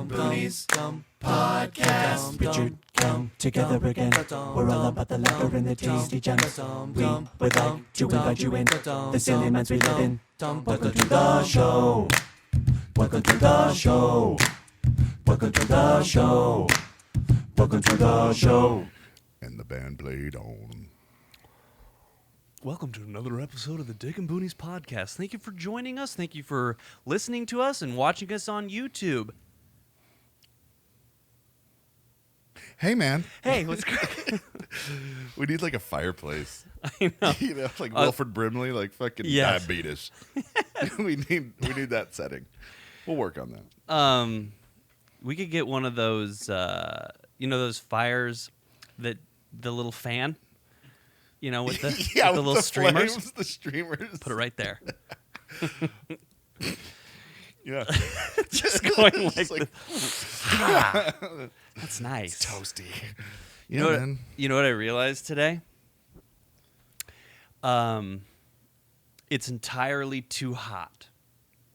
Boonies podcast. Richard, come together again. We're all about the liquor and the tasty gems. We would like to invite you in the silly minds we live in. Welcome to the show. Welcome to the show. Welcome to the show. Welcome to the show. And the band played on. Welcome to another episode of the Dick and Boonies podcast. Thank you for joining us. Thank you for listening to us and watching us on YouTube. Hey, man. Hey, what's good? We need like a fireplace. I know. You know, like Wilford Brimley, like fucking Yes. diabetes. we need that setting. We'll work on that. We could get one of those, those fires that the little fan, with the, Yeah, with the little the streamers. flames, the streamers. Put it right there. Yeah. Just going like, Just like that's nice. toasty. You know what I realized today? It's entirely too hot.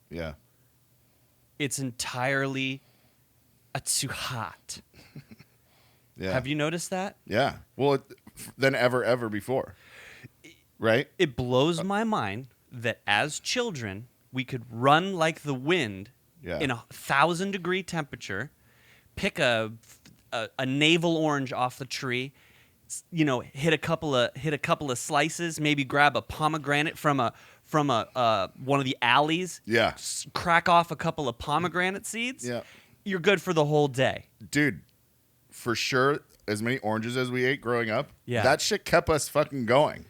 Yeah. It's entirely too hot. Yeah. Have you noticed that? Yeah. Well, than ever before. Right? It blows my mind that as children, we could run like the wind in 1,000-degree temperature, pick a navel orange off the tree, hit a couple of slices, maybe grab a pomegranate from one of the alleys, crack off a couple of pomegranate seeds. Yeah. You're good for the whole day. Dude, for sure, as many oranges as we ate growing up, that shit kept us fucking going.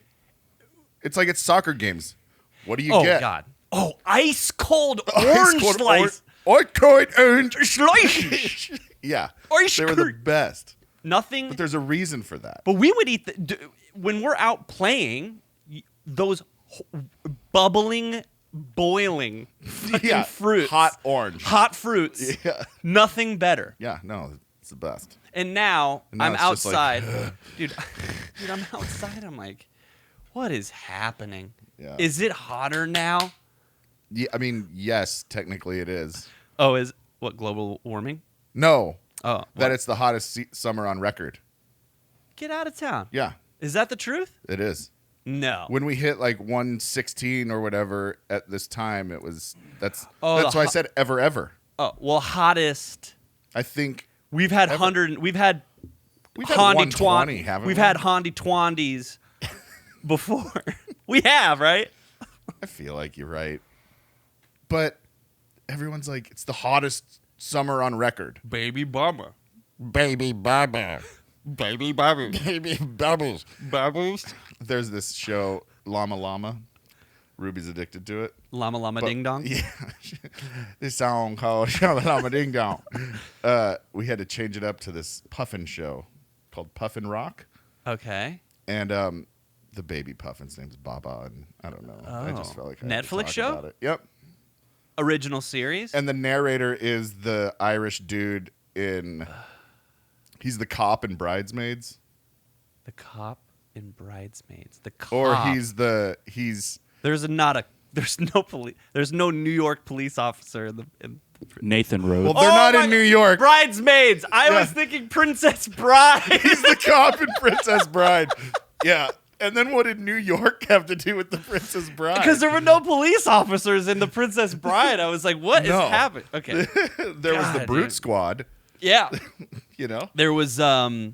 It's like it's soccer games. What do you get? Oh, God. Oh, ice cold orange slice. Ice cold orange slice. Yeah. Ice they were the cold. best. Nothing. But there's a reason for that. But we would eat when we're out playing those bubbling, boiling fucking fruits. Hot fruits. Yeah. Nothing better. Yeah, no, it's the best. And now I'm it's just outside. like, dude, I'm outside. I'm like, what is happening? Yeah. Is it hotter now? Yeah, I mean, yes, technically it is. Oh, is what, global warming? No. Oh. That it's the hottest summer on record. Get out of town. Yeah. Is that the truth? It is. No. When we hit like 116 or whatever at this time, that's why I said ever. Oh, well, hottest. I think We've had ever. We've had 120, haven't we? We've had Hondi Twandies before. We have, right? I feel like you're right. But everyone's like, it's the hottest summer on record. Baby Baba. Baby Baba. Baby Baba. Baby Bubbles. Bubbles. There's this show, Llama Llama. Ruby's addicted to it. Llama Llama Ding Dong. Yeah. This song called Llama Llama Ding Dong. We had to change it up to this puffin show called Puffin Rock. Okay. And the baby puffin's name's Baba, and I don't know. I just felt like I had to Netflix talk show? about it. Yep. Original series. And the narrator is the Irish dude in. He's the cop in Bridesmaids. The cop in Bridesmaids. The cop. Or he's. There's no New York police officer in the Nathan Rhodes. Well, they're not in New York. Bridesmaids. I was thinking Princess Bride. He's the cop in Princess Bride. Yeah. And then what did New York have to do with the Princess Bride? Because there were no police officers in the Princess Bride. I was like, what is No. happening? Okay. There was the Brute dude. Squad. Yeah. You know? There was Hugo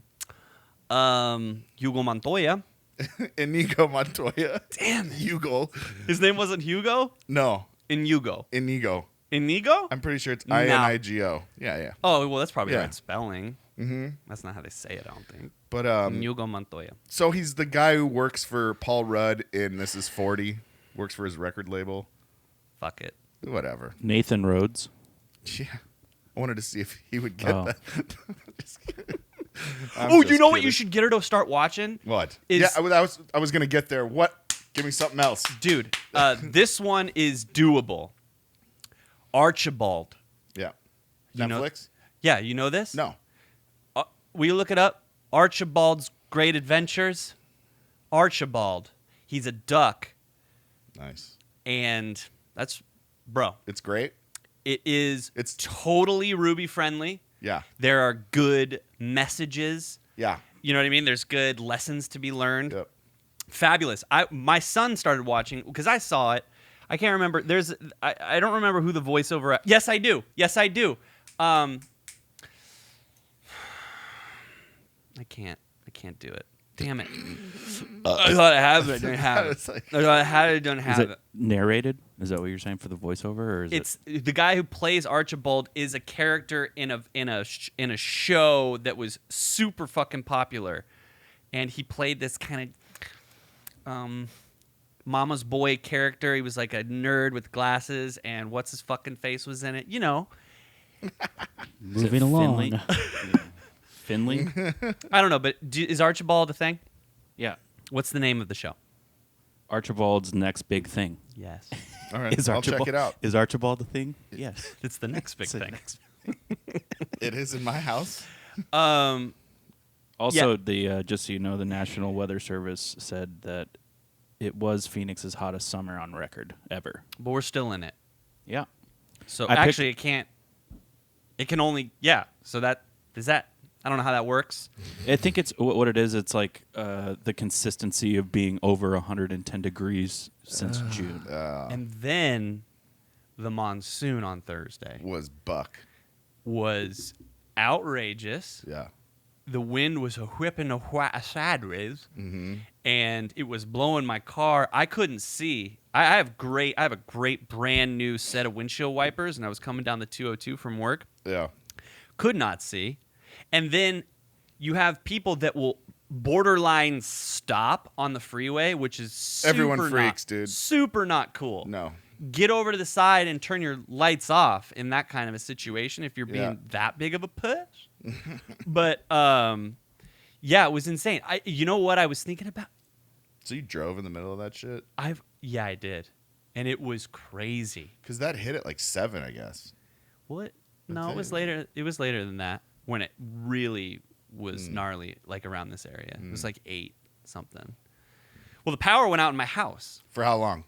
Montoya. Inigo Montoya. Damn. Hugo. His name wasn't Hugo? No. Inigo. Inigo? I'm pretty sure it's Inigo. Yeah. Oh, well, that's probably Yeah. the right spelling. Mm-hmm. That's not how they say it, I don't think. But Hugo Montoya. so he's the guy who works for Paul Rudd in This Is 40. Works for his record label. Fuck it. Whatever. Nathan Rhodes. Yeah. I wanted to see if he would get that. Just kidding. Oh, you know what you should get her to start watching? What? Is- I was gonna get there. What? Give me something else. Dude, this one is doable. Archibald. Yeah. You know- Netflix? Yeah, you know this? No. Will you look it up? Archibald's Great Adventures. Archibald. He's a duck. Nice. And that's, bro. It's great. It's totally Ruby friendly. Yeah. There are good messages. Yeah. You know what I mean? There's good lessons to be learned. Yep. Fabulous. My son started watching because I saw it. I can't remember. I don't remember who the voiceover. Yes, I do. I can't do it. Damn it. I thought I have it. I didn't have it. I thought I had it. I don't have it. Narrated? Is that what you're saying for the voiceover, or is It's the guy who plays Archibald is a character in a show that was super fucking popular, and he played this kind of mama's boy character. He was like a nerd with glasses, and what's his fucking face was in it. You know. Moving along. Finley? I don't know, but is Archibald a thing? Yeah. What's the name of the show? Archibald's next big thing. Yes. All right. I'll check it out. Is Archibald a thing? Yes. It's the next big thing. It is in my house. Also, just so you know, the National Weather Service said that it was Phoenix's hottest summer on record ever. But we're still in it. Yeah. So actually, it can't. It can only. Yeah. So that is that. I don't know how that works. I think it's what it is. It's like the consistency of being over 110 degrees since June. And then the monsoon on Thursday was outrageous. Yeah. The wind was a whipping sideways, and it was blowing my car. I couldn't see. I have a great brand new set of windshield wipers, and I was coming down the 202 from work. Yeah. Could not see. And then you have people that will borderline stop on the freeway, which is everyone freaks, dude. Super not cool. No. Get over to the side and turn your lights off in that kind of a situation if you're being that big of a puss. But yeah, it was insane. You know what I was thinking about? So you drove in the middle of that shit? I did. And it was crazy. Because that hit at like 7, I guess. What? No, it was later. It was later than that when it really was gnarly, like around this area. It was like 8 something. Well, the power went out in my house. For how long?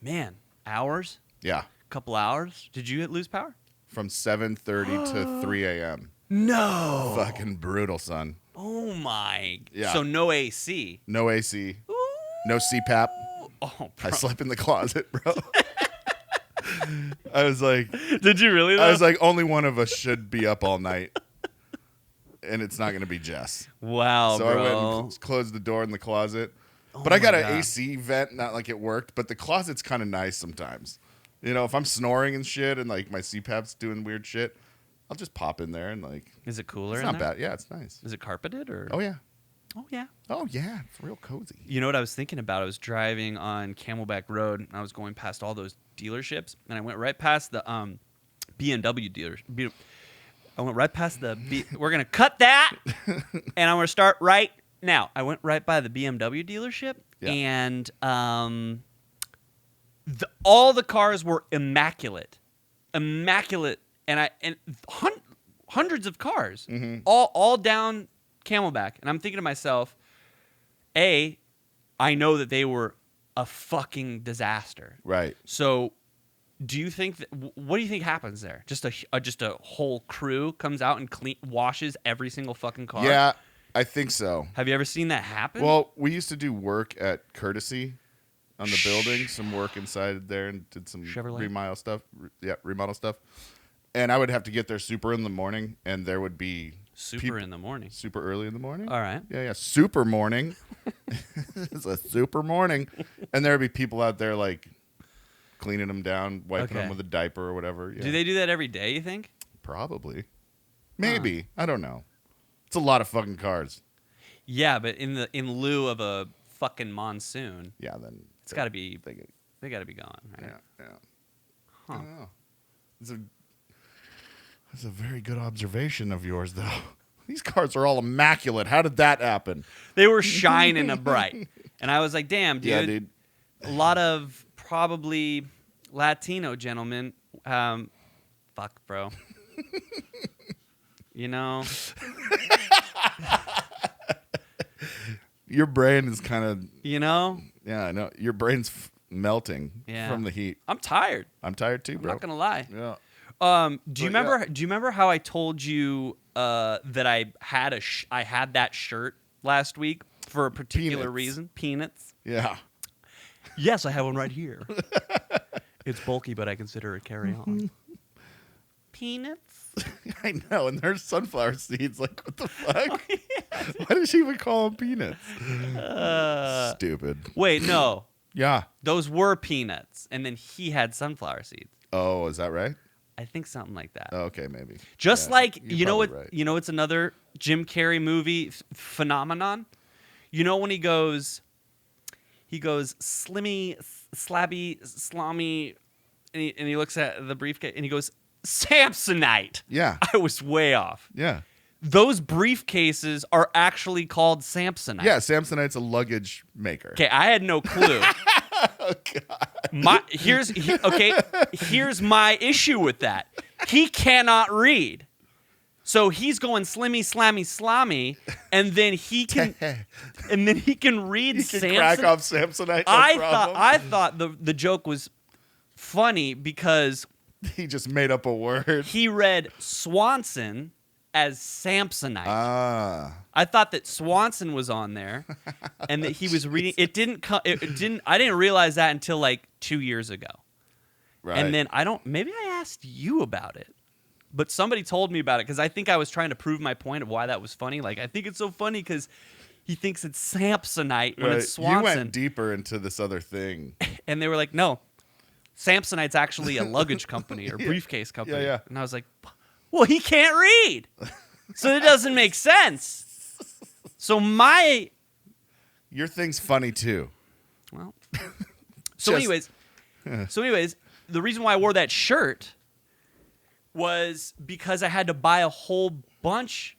Man, hours? Yeah. Couple hours? Did you lose power? From 7:30 to 3 a.m. No. Fucking brutal, son. Oh, my. Yeah. So no AC. No AC. Ooh. No CPAP. Oh, bro. I slept in the closet, bro. I was like... Did you really, though? I was like, only one of us should be up all night. And it's not going to be Jess. Wow, so bro. I went and closed the door in the closet. But I got an AC vent, not like it worked. But the closet's kind of nice sometimes. You know, if I'm snoring and shit and like my CPAP's doing weird shit, I'll just pop in there and like... Is it cooler? It's not bad. Yeah, it's nice. Is it carpeted or? Oh, yeah. Oh, yeah. Oh, yeah. It's real cozy. You know what I was thinking about? I was driving on Camelback Road, and I was going past all those dealerships, and I went right past the BMW dealers. I went right past the... We're going to cut that, and I'm going to start right now. I went right by the BMW dealership, and all the cars were immaculate. Immaculate. And hundreds of cars, all down Camelback. And I'm thinking to myself, I know that they were a fucking disaster. Right. So, do you think what do you think happens there? Just a whole crew comes out and washes every single fucking car? Yeah, I think so. Have you ever seen that happen? Well, we used to do work at Courtesy on the building, some work inside there, and did some remodel stuff. Yeah, remodel stuff. And I would have to get there super in the morning, and there would be in the morning. Super early in the morning? All right. Yeah, super morning. It's a super morning. And there would be people out there, like, cleaning them down, wiping them with a diaper or whatever. Yeah. Do they do that every day, you think? Probably. Maybe. I don't know. It's a lot of fucking cars. Yeah, but in lieu of a fucking monsoon. Yeah, then it's got to be... They got to be gone, right? Yeah. Huh. I don't know. That's a very good observation of yours, though. These cars are all immaculate. How did that happen? They were shining bright. And I was like, damn, dude. Yeah, dude. A lot of probably Latino gentlemen. Fuck, bro. You know? Your brain is kind of... You know? Yeah, I know. Your brain's melting from the heat. I'm tired. I'm tired, too, bro. I'm not going to lie. Yeah. Do you remember? Do you remember how I told you that I had that shirt last week for a particular reason? Peanuts. Yeah. Yes, I have one right here. It's bulky, but I consider it carry-on. Peanuts? I know, and there's sunflower seeds. Like, what the fuck? Why did she even call them peanuts? Stupid. Wait, no. Yeah. Those were peanuts, and then he had sunflower seeds. Oh, is that right? I think something like that. Oh, okay, maybe. Just like, you know what? Right. You know, it's another Jim Carrey movie phenomenon. You know when he goes, slimmy, slabby, slommy, and he looks at the briefcase and he goes, Samsonite. Yeah. I was way off. Yeah. Those briefcases are actually called Samsonite. Yeah, Samsonite's a luggage maker. Okay, I had no clue. Oh, God. Here's my issue with that. He cannot read. So he's going slimmy, slammy, slommy, and then he can read He can crack off Samsonite. I thought the joke was funny because he just made up a word. he read Swanson as Samsonite. I thought that Swanson was on there, and that he was reading. It didn't. I didn't realize that until like 2 years ago. Right. And then maybe I asked you about it, but somebody told me about it because I think I was trying to prove my point of why that was funny. Like, I think it's so funny because he thinks it's Samsonite when it's Swanson. You went deeper into this other thing. And they were like, no, Samsonite's actually a luggage company or briefcase company. Yeah. And I was like, well, he can't read. So it doesn't make sense. So your thing's funny too. Well, so anyways, the reason why I wore that shirt was because I had to buy a whole bunch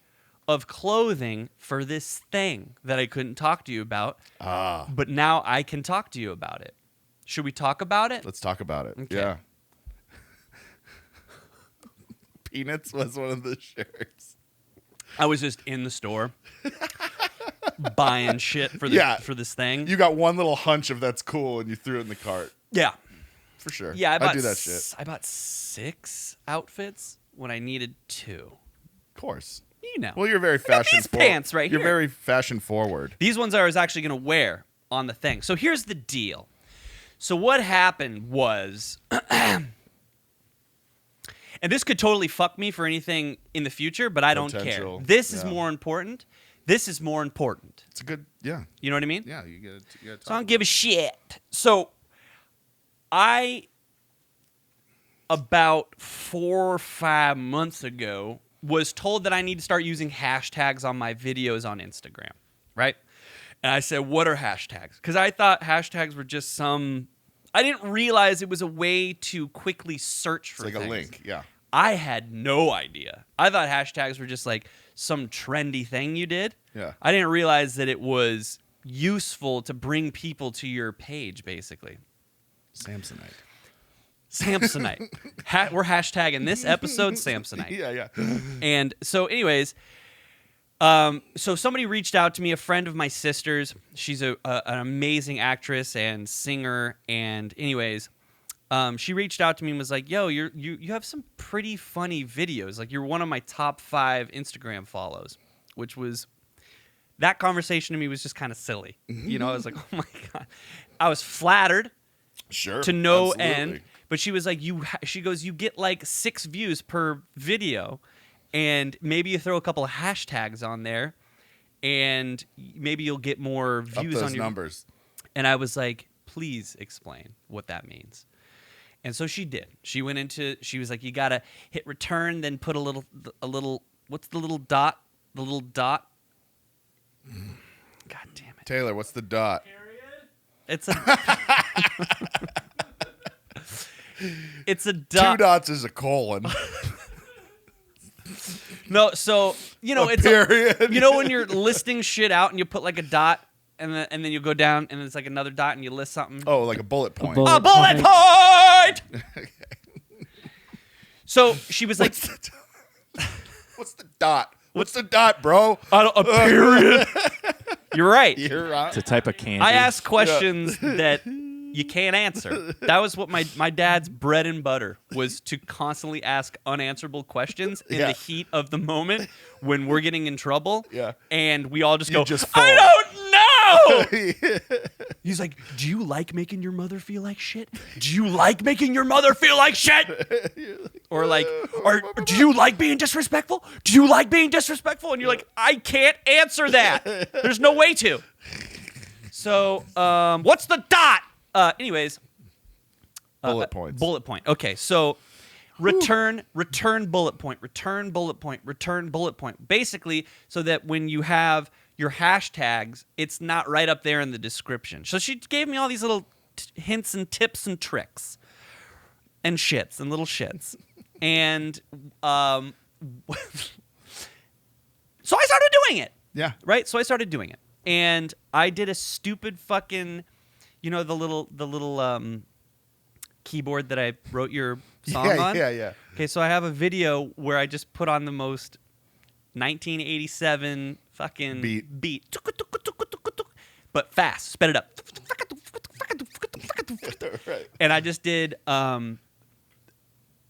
of clothing for this thing that I couldn't talk to you about. But now I can talk to you about it. Should we talk about it? Let's talk about it. Okay. Yeah. Peanuts was one of the shirts. I was just in the store buying shit for this thing. You got one little hunch of that's cool and you threw it in the cart. Yeah. For sure. Yeah, I do that shit. I bought 6 outfits when I needed 2. Of course. You know. Well, you're very fashion these pants right You're here. very fashion forward. These ones I was actually going to wear on the thing. So here's the deal. So what happened was, and this could totally fuck me for anything in the future, but I don't care. Potential. This is more important. This is more important. It's a good, yeah. You know what I mean? Yeah, you gotta talk. So I don't give a shit. So about 4 or 5 months ago, was told that I need to start using hashtags on my videos on Instagram, right? And I said, what are hashtags? Because I thought hashtags were just I didn't realize it was a way to quickly search for It's like a link, yeah. I had no idea. I thought hashtags were just like some trendy thing you did. Yeah. I didn't realize that it was useful to bring people to your page, basically. Samsonite. We're hashtagging this episode Samsonite. Yeah. And so anyways, so somebody reached out to me, a friend of my sister's. She's an amazing actress and singer. And anyways, she reached out to me and was like, yo, you have some pretty funny videos. Like, you're one of my top 5 Instagram follows, which was, that conversation to me was just kind of silly. You know, I was like, oh my God. I was flattered. Sure. To no absolutely. end. But she was like, she goes, you get like 6 views per video, and maybe you throw a couple of hashtags on there, and maybe you'll get more views Up those on your numbers. And I was like, please explain what that means. And so she did. She was like, you gotta hit return, then put a little. What's the little dot? The little dot. God damn it, Taylor, what's the dot? It's a. It's a dot. 2 dots is a colon. No, so it's period. You know when you're listing shit out and you put like a dot and then you go down and it's like another dot and you list something. Oh, like a bullet point. A bullet point. So she was like, What's the dot? What's the dot, bro? a period. You're right. You're right. It's a type of candy. I ask questions that you can't answer. That was what my dad's bread and butter was, to constantly ask unanswerable questions in the heat of the moment when we're getting in trouble. Yeah. And we all just go, just I fall. don't know. He's like, do you like making your mother feel like shit? Do you like making your mother feel like shit? Or like, or do you like being disrespectful? Do you like being disrespectful? And you're like, I can't answer that. There's no way to. So, what's the dot? Anyways. Bullet points. Bullet point. Okay, so return bullet point, return bullet point, return bullet point. Basically, so that when you have your hashtags, it's not right up there in the description. So she gave me all these little hints and tips and tricks and shits and little shits. And so I started doing it. Yeah. Right? So I started doing it. And I did a stupid fucking, the little keyboard that I wrote your song on. Yeah. Okay, so I have a video where I just put on the most 1987 fucking beat. But fast. Sped it up. Right. And I just did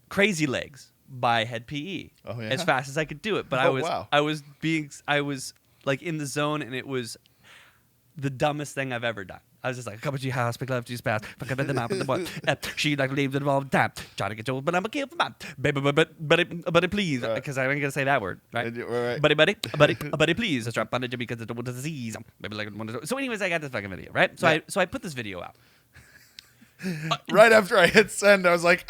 Crazy Legs by Head PE as fast as I could do it. But I was like in the zone, and it was the dumbest thing I've ever done. I was just like, come to your house, pick love, juice pass, fuck up at the mouth of the boy. She like leaves it all the time. Try to get you, but I'm a kill for mine. Baby, but please, because I ain't gonna say that word, right? Right. Buddy, please. Strap on it because it's a disease. Maybe like so. Anyways, I got this fucking video, right? So I put this video out. Right after I hit send, I was like,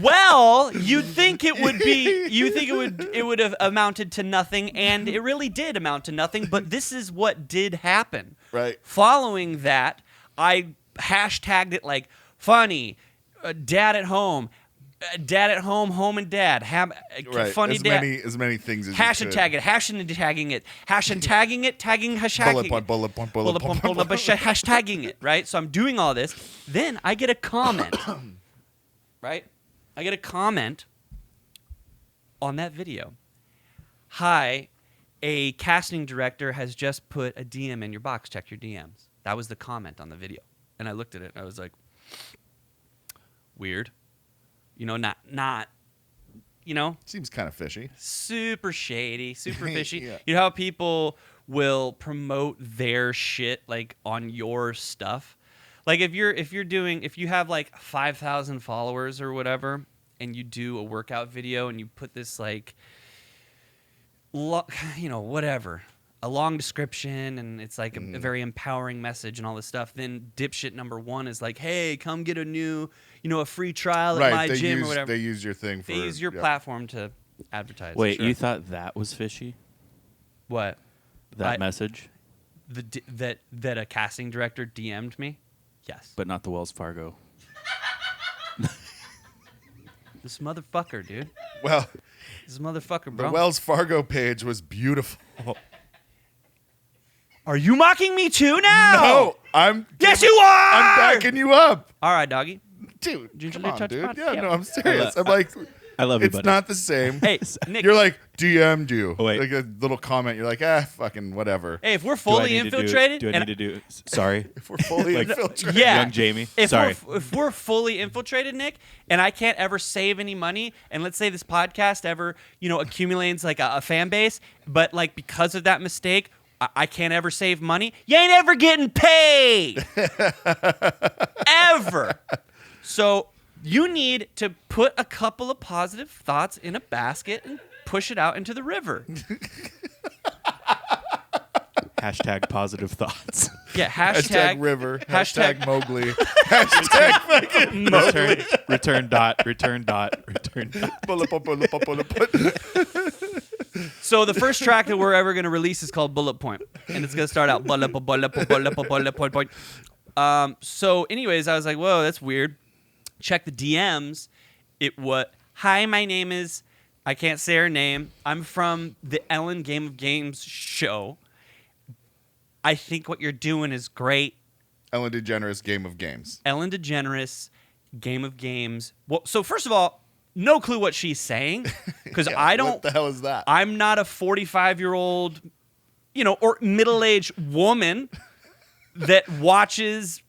Well, you'd think it would be. You think it would have amounted to nothing, and it really did amount to nothing. But this is what did happen. Right. Following that, I hashtagged it like funny, dad at home, home and dad, right. funny dad. As many things as Hashtag it, hashtagging it, hashtagging it, tagging, hashtagging bullet point, hashtagging it, right? So I'm doing all this. Then I get a comment, right? I get a comment on that video. Hi, a casting director has just put a DM in your box. Check your DMs. That was the comment on the video. And I looked at it and I was like, weird. Not, Seems kind of fishy. super shady, super fishy. Yeah. You know how people will promote their shit like on your stuff? Like if you have like 5,000 followers or whatever, and you do a workout video and you put this like, whatever, a long description, and it's like a very empowering message and all this stuff, then dipshit number one is like, hey, come get a free trial at my gym or whatever. They use your thing for. They use your platform to advertise. Wait, Sure. you thought that was fishy? What? That message? That a casting director DM'd me? Yes. But not the Wells Fargo. This motherfucker, dude. Well, This motherfucker, bro. the Wells Fargo page was beautiful. Are you mocking me too now? No, I'm. Yes, you are. I'm backing you up, All right, doggy. dude. Usually Come on, touch dude. button. Yeah, Yep. no, I'm serious. I'm like, I love you, it's buddy. not the same. Hey, Nick. You're like DM'd you. Oh, wait. Like a little comment. You're like, fucking whatever. Hey, if we're Do I fully need to infiltrated, Do I need to do? Sorry, If we're fully Like- infiltrated. yeah, young Jamie. If Sorry. if we're fully infiltrated, Nick, and I can't ever save any money, and let's say this podcast ever, accumulates like a fan base, but like because of that mistake, I can't ever save money. You ain't ever getting paid, ever. So you need to put a couple of positive thoughts in a basket and push it out into the river. Hashtag positive thoughts. Yeah, Hashtag river. hashtag- Hashtag Mowgli. Hashtag fucking return dot. Return dot. bullet point. So the first track that we're ever going to release is called Bullet Point, and it's going to start out bullet point. So anyways, I was like, whoa, that's weird. Check the DMs. Hi, my name is, I can't say her name. I'm from the Ellen Game of Games show. I think what you're doing is great. Ellen DeGeneres Game of Games. Ellen DeGeneres Game of Games. Well, so first of all, no clue what she's saying, because Yeah, I don't. What the hell is that? I'm not a 45-year-old, or middle-aged woman that watches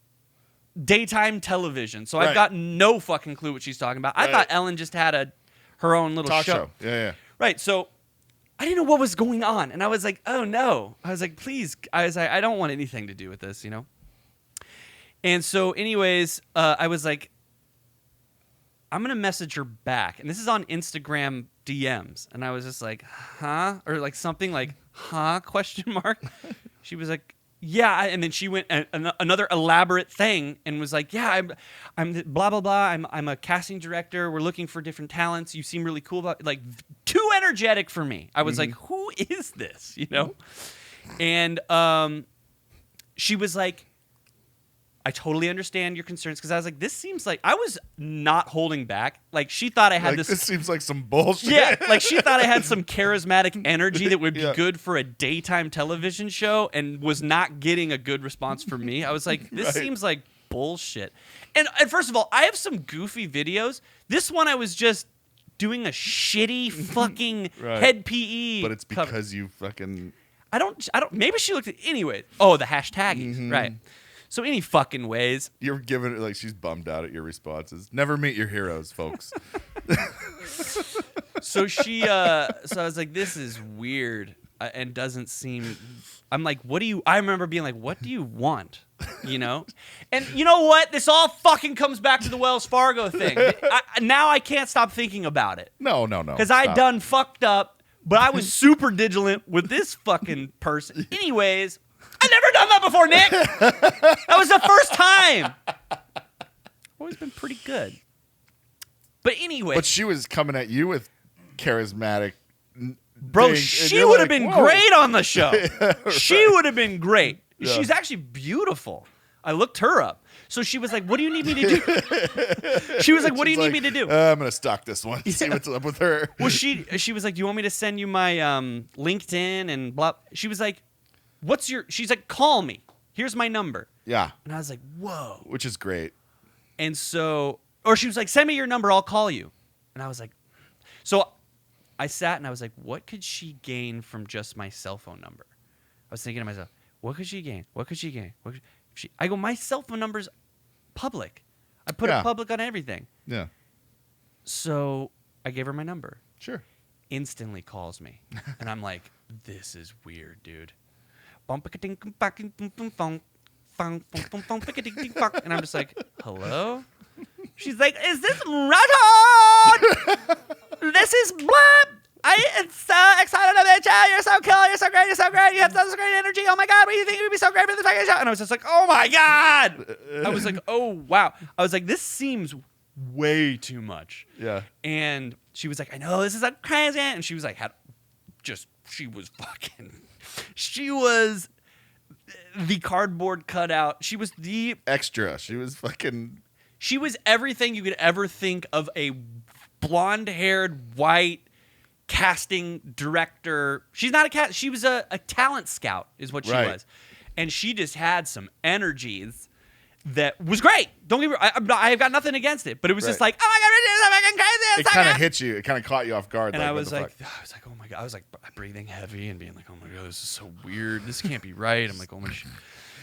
daytime television. So I've Right. got no fucking clue what she's talking about. I Right. thought Ellen just had her own little Talk show. show. Yeah. Right. So I didn't know what was going on. And I was like, oh no. I was like, please. I was like, I don't want anything to do with this, And so anyways, I was like, I'm going to message her back. And this is on Instagram DMs. And I was just like, huh? Or like something like, huh? Question mark. She was like, yeah. And then she went another elaborate thing and was like, yeah, I'm blah, blah, blah. I'm a casting director. We're looking for different talents. You seem really cool. Like too energetic for me. I was like, who is this? And she was like, I totally understand your concerns, because I was like, this seems like I was not holding back. Like she thought I had Like, this seems like some bullshit. Yeah, like she thought I had some charismatic energy that would be Yeah. good for a daytime television show, and was not getting a good response from me. I was like, this Right. seems like bullshit. And first of all, I have some goofy videos. This one I was just doing a shitty fucking Right. head PE. But it's cover. because you fucking. I don't. Maybe she looked at anyway. Oh, the hashtaggies, right? So any fucking ways. You're giving it like she's bummed out at your responses. Never meet your heroes, folks. So so I was like, this is weird and doesn't seem. I'm like, what do you? I remember being like, what do you want? And you know what? This all fucking comes back to the Wells Fargo thing. Now I can't stop thinking about it. No. Because I Stop. done fucked up, but I was super vigilant with this fucking person. Anyways, I've never done that before, Nick. That was the first time. Always been pretty good. But anyway. But she was coming at you with charismatic. Bro, things, and she you're would have like, been "Whoa." great on the show. She would have been great. Yeah. She's actually beautiful. I looked her up. So she was like, what do you need me to do? She was like, what do you She's need me to do? I'm going to stalk this one. See what's up with her. Well, she was like, do you want me to send you my LinkedIn and blah? She was like, she's like, call me. Here's my number. Yeah. And I was like, whoa. Which is great. And so, or she was like, send me your number, I'll call you. And I was like, so I sat and I was like, what could she gain from just my cell phone number? I was thinking to myself, what could she gain? What could she gain? I go, my cell phone number's public. I put it public on everything. Yeah. So I gave her my number. Sure. Instantly calls me. And I'm like, this is weird, dude. And I'm just like, hello? She's like, is this Rutton? This is Blab. I'm so excited to meet you. You're so cool. You're so great. You're so great. You have such great energy. Oh my God. What do you think would be so great for the fucking show? And I was just like, oh my God. I was like, oh wow. I was like, this seems way too much. Yeah. And she was like, I know this is like crazy. And she was like, she was the cardboard cutout. She was the Extra. She was fucking. She was everything you could ever think of a blonde-haired, white casting director. She's not a cast. She was a talent scout, is what she Right. was, and she just had some energies that was great. Don't get me wrong. I've got nothing against it, but it was just Right. like, oh my God, this is fucking crazy. It kind of hit you. It kind of caught you off guard. And like, I what was the like, fuck? oh my God. I was like breathing heavy and being like, oh my God, this is so weird. This can't be right. I'm like, oh my God.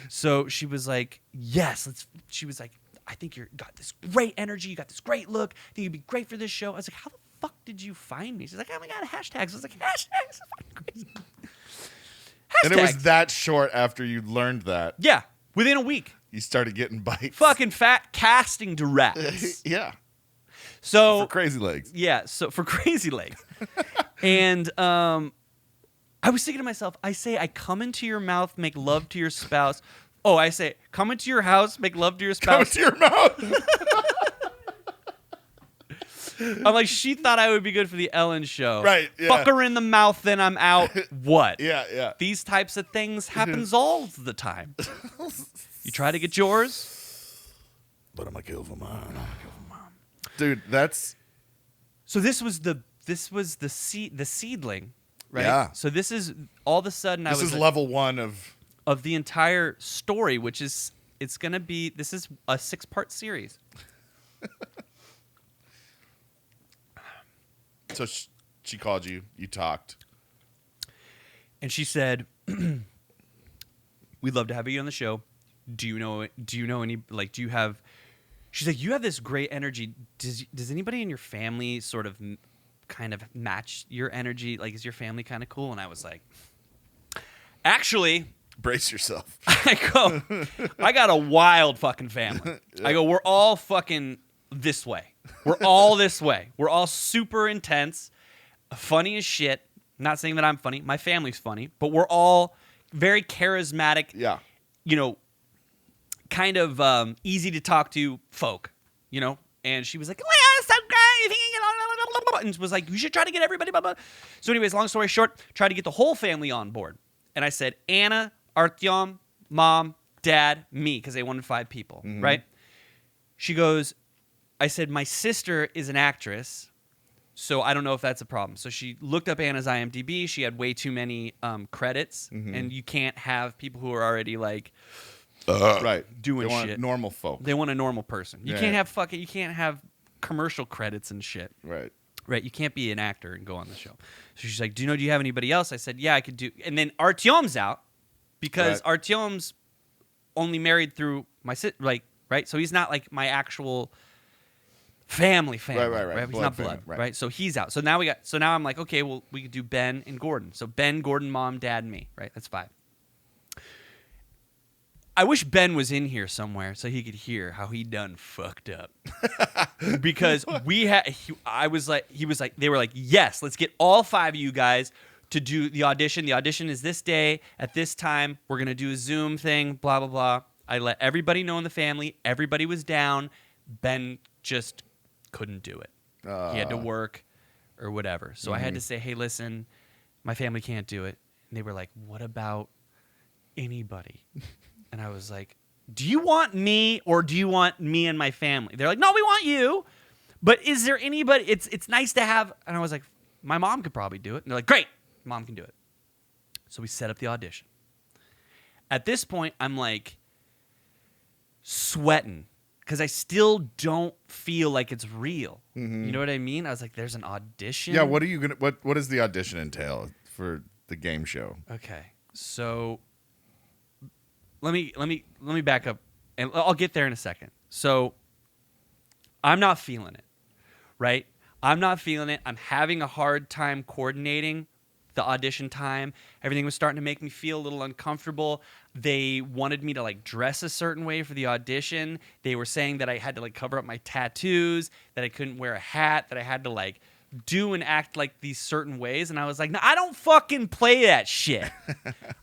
So she was like, yes, she was like, I think you got this great energy. You got this great look. I think you'd be great for this show. I was like, how the fuck did you find me? She's like, oh my God, hashtags. I was like, hashtags is fucking crazy. And it was Hashtags. that short after you learned that. Yeah, within a week. You started getting bites. Fucking fat casting directs. Yeah. So For crazy legs. yeah, so for crazy legs. And I was thinking to myself, I say, I come into your mouth, make love to your spouse. Oh, I say, come into your house, make love to your Come spouse. to your mouth. I'm like, she thought I would be good for the Ellen show. Right, yeah. Fuck her in the mouth, then I'm out. What? Yeah. These types of things happens all the time. You try to get yours. But I'm going to kill for mine. Dude, that's. So this was the seedling, right? Yeah. So this is all of a sudden This is level one of the entire story, which is this is a 6-part series. So she called you. You talked. And she said, we'd love to have you on the show. do you know any, like, do you have, she's like, you have this great energy. Does anybody in your family sort of kind of match your energy? Like, is your family kind of cool? And I was like, actually, brace yourself. I go, I got a wild fucking family. Yeah. I go, we're all fucking this way. We're all this way. We're all super intense, funny as shit. Not saying that I'm funny. My family's funny, but we're all very charismatic. Yeah. You know, kind of easy to talk to folk, you know? And she was like, oh, yeah, so great. And was like, you should try to get everybody. Blah, blah. So anyways, long story short, try to get the whole family on board. And I said, Anna, Artyom, Mom, Dad, me, because they wanted 5 people, right? She goes, I said, my sister is an actress, so I don't know if that's a problem. So she looked up Anna's IMDb. She had way too many credits, and you can't have people who are already like right doing they want shit. Normal folk. They want a normal person. You can't have you can't have commercial credits and shit. Right. Right. You can't be an actor and go on the show. So she's like, do you have anybody else? I said, yeah, I could do. And then Artyom's out because Artyom's only married through my right? So he's not like my actual family. Right. He's not blood. Right. So he's out. So now I'm like, okay, well, we could do Ben and Gordon. So Ben, Gordon, Mom, Dad, and me. Right. That's 5. I wish Ben was in here somewhere so he could hear how he done fucked up. Because they were like, yes, let's get all 5 of you guys to do the audition. The audition is this day at this time. We're going to do a Zoom thing, blah, blah, blah. I let everybody know in the family. Everybody was down. Ben just couldn't do it. He had to work or whatever. So I had to say, hey, listen, my family can't do it. And they were like, what about anybody? And I was like, do you want me or do you want me and my family? They're like, no, we want you. But is there anybody? It's nice to have. And I was like, my mom could probably do it. And they're like, great, Mom can do it. So we set up the audition. At this point, I'm like sweating because I still don't feel like it's real. You know what I mean? I was like, there's an audition. Yeah. What does the audition entail for the game show? Okay. So let me back up, and I'll get there in a second. So I'm not feeling it, right? I'm not feeling it. I'm having a hard time coordinating the audition time. Everything was starting to make me feel a little uncomfortable. They wanted me to like dress a certain way for the audition. They were saying that I had to like cover up my tattoos, that I couldn't wear a hat, that I had to like do and act like these certain ways. And I was like, no, I don't fucking play that shit.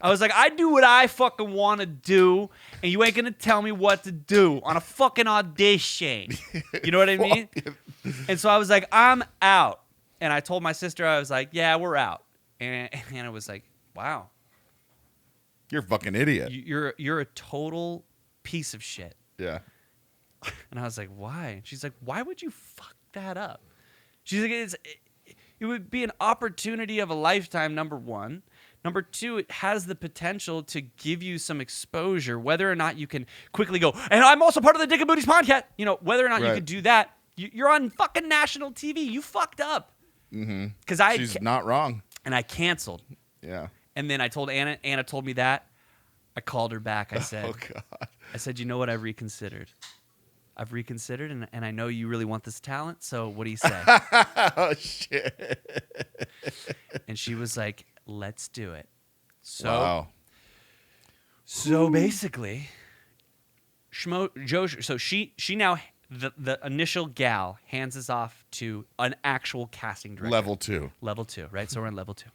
I was like, I do what I fucking want to do, and you ain't gonna tell me what to do on a fucking audition. You know what I mean? And so I was like, I'm out. And I told my sister, I was like, yeah, we're out. And Hannah was like, wow. You're a fucking idiot. You're a total piece of shit. Yeah. And I was like, why? And she's like, why would you fuck that up? She's like, it would be an opportunity of a lifetime, number one. Number two, it has the potential to give you some exposure, whether or not you can quickly go, and I'm also part of the Dick and Boonies podcast. You know, whether or not you could do that, you're on fucking national TV. You fucked up. Because she's not wrong. And I canceled. Yeah. And then I told Anna. Anna told me that. I called her back. I said, oh, God. I said, you know what? I've reconsidered. I've reconsidered, and I know you really want this talent, so what do you say? Oh, shit. And she was like, let's do it. So, wow. So basically, so she now, the initial gal hands us off to an actual casting director. Level 2. Level 2, right? So we're in level 2.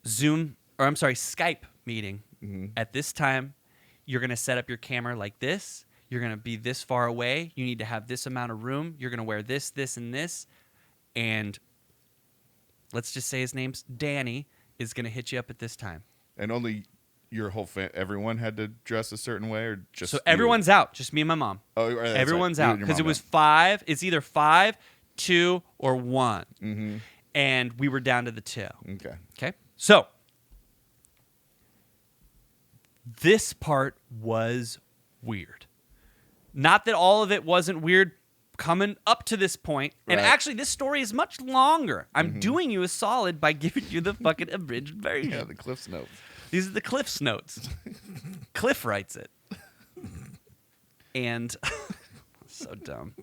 Skype meeting. At this time, you're going to set up your camera like this. You're going to be this far away. You need to have this amount of room. You're going to wear this, this, and this. And let's just say his name's Danny is going to hit you up at this time. And only your whole everyone had to dress a certain way, or just so everyone's out. Just me and my mom. Oh, right, everyone's out because it was 5. It's either 5, 2, or 1. And we were down to the 2. Okay. So this part was weird. Not that all of it wasn't weird coming up to this point. And actually, this story is much longer. I'm doing you a solid by giving you the fucking abridged version. Yeah, the Cliff's Notes. These are the Cliff's notes. Cliff writes it. And so dumb.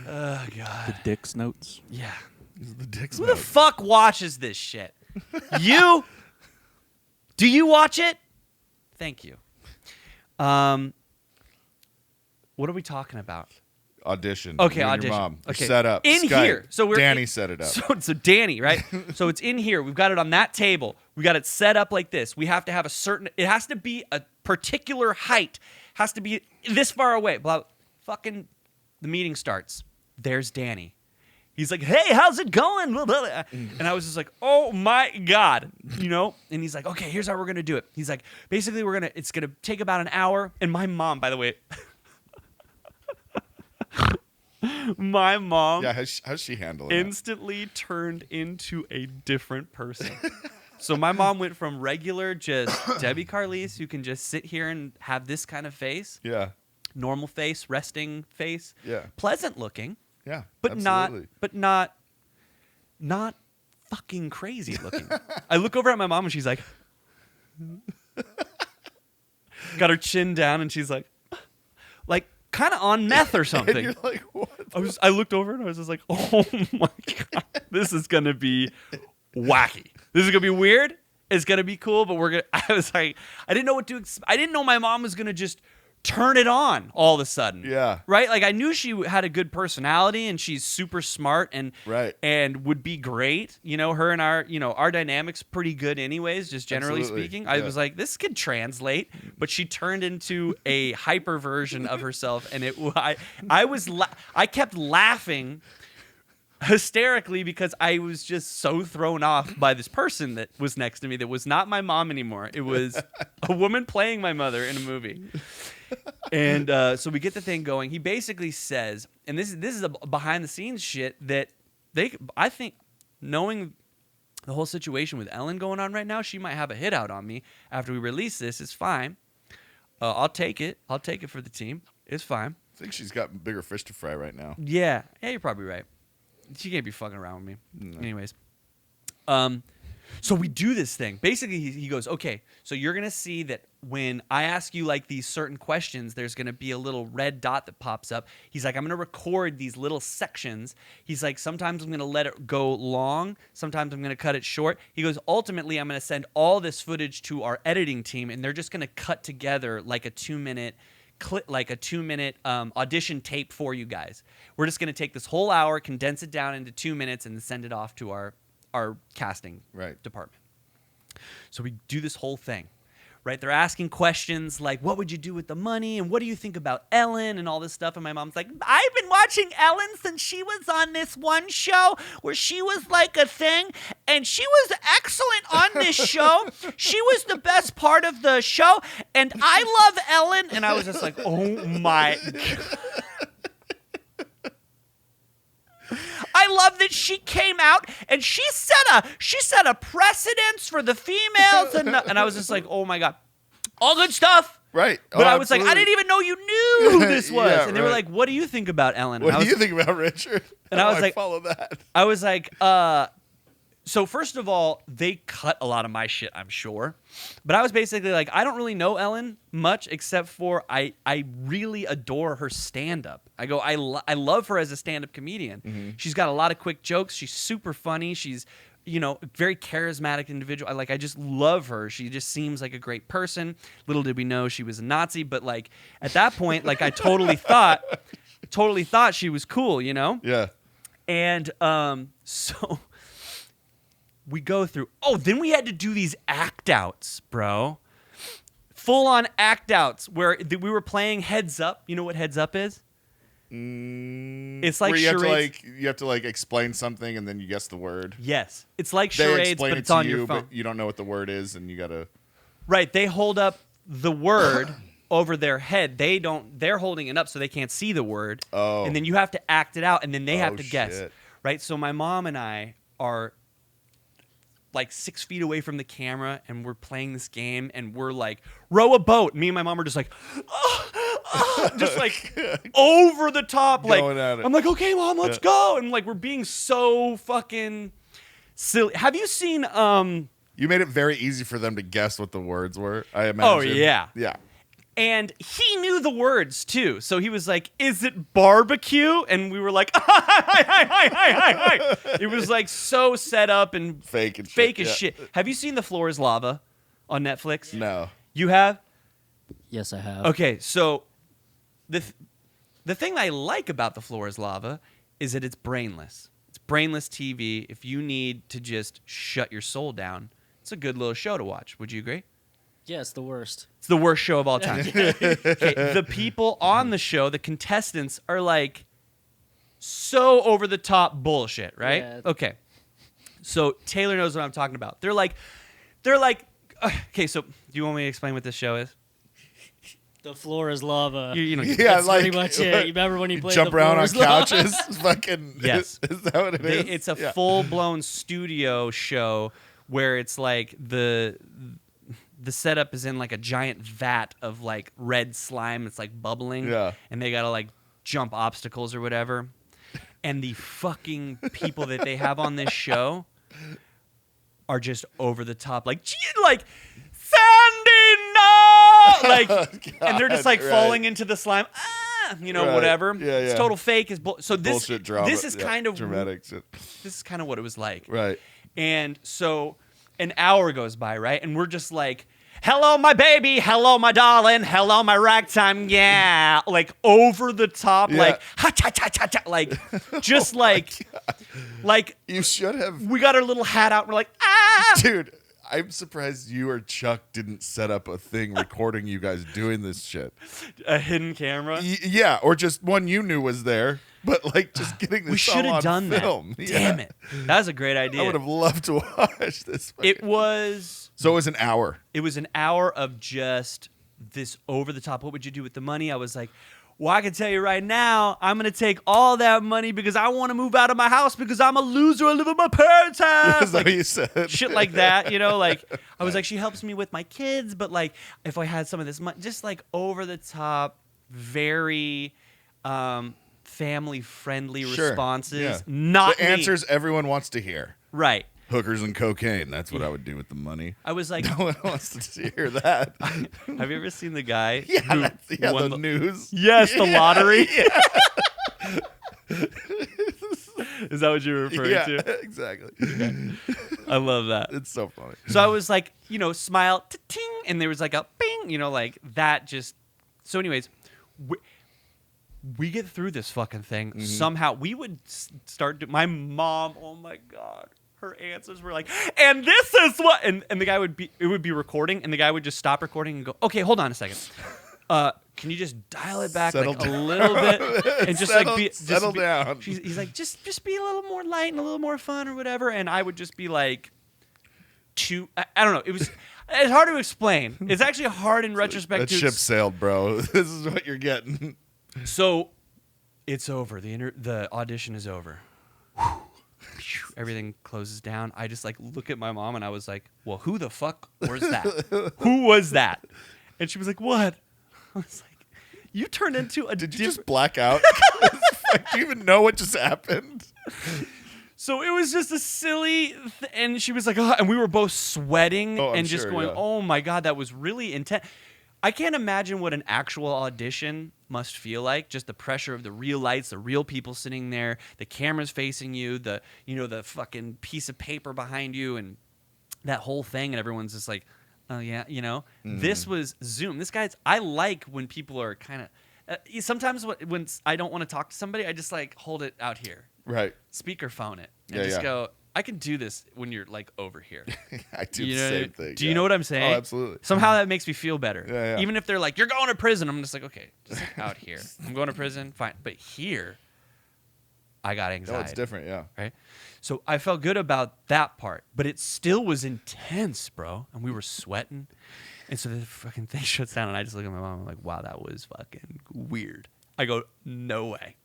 Oh, God. The Dick's notes. Yeah. These are the dicks. Who the fuck watches this shit? You? Do you watch it? Thank you. What are we talking about? Audition. Okay, You and audition. Your mom. You're Okay, set up. in Skype. here. So we're Danny set it up. So Danny, right? So it's in here. We've got it on that table. We got it set up like this. We have to have a certain. It has to be a particular height. Has to be this far away. Blah. Fucking. The meeting starts. There's Danny. He's like, "Hey, how's it going?" Blah, blah, blah. And I was just like, "Oh my God," you know. And he's like, "Okay, here's how we're gonna do it." He's like, "Basically, it's gonna take about an hour." And my mom, by the way. My mom Yeah, how's she handling it? instantly turned into a different person. So my mom went from regular just Debbie Carlise, who can just sit here and have this kind of face, Yeah. normal face, resting face, Yeah. pleasant looking, Yeah. but absolutely. not fucking crazy looking. I look over at my mom and she's like, got her chin down and she's like kind of on meth or something. And you're like, what? I looked over and I was just like, oh my God, this is going to be wacky. This is going to be weird. It's going to be cool, but I was like, I didn't know what to expect. I didn't know my mom was going to just turn it on all of a sudden. Yeah. Right? Like I knew she had a good personality and she's super smart and Right. and would be great. You know, her and our dynamic's pretty good anyways, just generally Absolutely. speaking. I Yeah. was like, this could translate, but she turned into a hyper version of herself and I kept laughing hysterically because I was just so thrown off by this person that was next to me that was not my mom anymore. It was a woman playing my mother in a movie. And so we get the thing going. He basically says, and this is a behind the scenes shit that I think knowing the whole situation with Ellen going on right now, she might have a hit out on me after we release this. It's fine. I'll take it. I'll take it for the team. It's fine. I think she's got bigger fish to fry right now. Yeah, you're probably right. She can't be fucking around with me. No. Anyways. So we do this thing. Basically, he goes, okay, so you're going to see that when I ask you like these certain questions, there's going to be a little red dot that pops up. He's like, I'm going to record these little sections. He's like, sometimes I'm going to let it go long. Sometimes I'm going to cut it short. He goes, ultimately, I'm going to send all this footage to our editing team, and they're just going to cut together like a 2-minute audition tape for you guys. We're just going to take this whole hour, condense it down into 2 minutes, and send it off to our casting department. So we do this whole thing, right? They're asking questions like, what would you do with the money? And what do you think about Ellen and all this stuff? And my mom's like, I've been watching Ellen since she was on this one show where she was like a thing. And she was excellent on this show. She was the best part of the show. And I love Ellen. And I was just like, oh my God. I love that she came out and she set a precedence for the females, and I was just like, oh my God, all good stuff. Right. But I was like, I didn't even know you knew who this was. Yeah, and they were like, what do you think about Ellen? What do you think about Richard? And I was like, follow that. I was like, so first of all, they cut a lot of my shit, I'm sure. But I was basically like, I don't really know Ellen much except for I really adore her stand-up. I go, I love her as a stand-up comedian. Mm-hmm. She's got a lot of quick jokes. She's super funny. She's, a very charismatic individual. I just love her. She just seems like a great person. Little did we know she was a Nazi. But like at that point, like I totally thought she was cool, Yeah. And so... we go through. Oh, then we had to do these act outs, bro. Full on act outs where we were playing Heads Up. You know what Heads Up is? It's like where you charades. have to explain something and then you guess the word. Yes, it's like They charades, explain but it it's to on you, your phone. but you don't know what the word is, and you gotta. Right, they hold up the word over their head. They're holding it up so they can't see the word. Oh. And then you have to act it out, and then they have to guess. Shit. Right. So my mom and I are like 6 feet away from the camera, and we're playing this game, and we're like, row a boat. Me and my mom are just like, just like over the top. Going at it. I'm like, okay, Mom, let's go. And like, we're being so fucking silly. Have you seen You made it very easy for them to guess what the words were, I imagine. Oh, yeah. Yeah. And he knew the words, too. So he was like, is it barbecue? And we were like, it was like so set up and Fake and fake shit. as shit. Have you seen The Floor is Lava on Netflix? No. You have? Yes, I have. Okay, so the thing I like about The Floor is Lava is that it's brainless. It's brainless TV. If you need to just shut your soul down, it's a good little show to watch. Would you agree? Yeah, it's the worst. It's the worst show of all time. Okay, the people on the show, the contestants, are like so over the top bullshit, right? Yeah. Okay. So Taylor knows what I'm talking about. They're like, okay, so do you want me to explain what this show is? The floor is lava. You know, Yeah, That's like pretty much it. You remember when you played jump the around floor on is lava? couches? Fucking Yes. Is that what it is? it's a full-blown studio show where it's like the setup is in like a giant vat of like red slime. It's like bubbling. Yeah. And they gotta like jump obstacles or whatever. And the fucking people that they have on this show are just over the top, like Sandy, no! Like, and they're just like right. falling into the slime. Right. Whatever. Yeah, It's yeah. total fake. So this Bullshit drama. this is Yeah, kind of dramatic shit. This is kind of what it was like. Right. And so an hour goes by, right? And we're just like, hello, my baby. Hello, my darling. Hello, my ragtime. Yeah. Like over the top, Yeah. like, ha cha cha cha cha. Like, just like You should have. we got our little hat out. And we're like, ah. Dude, I'm surprised you or Chuck didn't set up a thing recording you guys doing this shit. A hidden camera. Yeah, or just one you knew was there, but like just getting this We should all have on done film. that. Yeah. Damn it. That was a great idea. I would have loved to watch this. It was So it was an hour. an hour of just this over the top. What would you do with the money? I was like, well, I can tell you right now, I'm going to take all that money because I want to move out of my house because I'm a loser. I live at my parents' house. Is that what you said? Shit like that, like I was like, she helps me with my kids, but like if I had some of this money, just like over the top, very family friendly Sure. responses. Yeah. Not the me. answers everyone wants to hear. Right. Hookers and cocaine. That's what I would do with the money. I was like, No one wants to hear that. have you ever seen the guy? Yeah, who that's, won the news. Yes, the lottery. Is that what you were referring Yeah, to? exactly. I love that. It's so funny. So I was like, smile, ting, and there was like a bing, like that just. So, anyways, we get through this fucking thing. Mm-hmm. Somehow we would start. My mom, oh my God. Her answers were like, and this is what, and the guy would be recording, and the guy would just stop recording and go, okay, hold on a second. Can you just dial it back Settle like a down. little bit and just Settle down. He's like, just be a little more light and a little more fun or whatever, and I would just be like, I don't know. It's hard to explain. It's actually hard in retrospect. That ship sailed, bro. This is what you're getting. So, it's over. The audition is over. Everything closes down. I just like look at my mom and I was like, well, who the fuck was that? Who was that? And she was like, what? I was like, you turned into a Did you just black out? Do you even know what just happened? So it was just a silly, and she was like, oh, and we were both sweating Oh, I'm and just sure, going, yeah. oh my God, that was really intense. I can't imagine what an actual audition must feel like. Just the pressure of the real lights, the real people sitting there, the cameras facing you, the fucking piece of paper behind you, and that whole thing, and everyone's just like, oh yeah, This was Zoom. I like when people are kind of. Sometimes when I don't want to talk to somebody, I just like hold it out here, Right. speakerphone it, and Yeah, just yeah. go. I can do this when you're like over here. I do You the know- same thing. Do you know what I'm saying? Oh, absolutely. Somehow that makes me feel better. Yeah, yeah. Even if they're like, you're going to prison, I'm just like, okay, just like out here. I'm going to prison, fine. But here, I got anxiety. No, it's different, yeah. Right? So I felt good about that part, but it still was intense, bro. And we were sweating. And so the fucking thing shuts down, and I just look at my mom. I'm like, wow, that was fucking weird. I go, no way.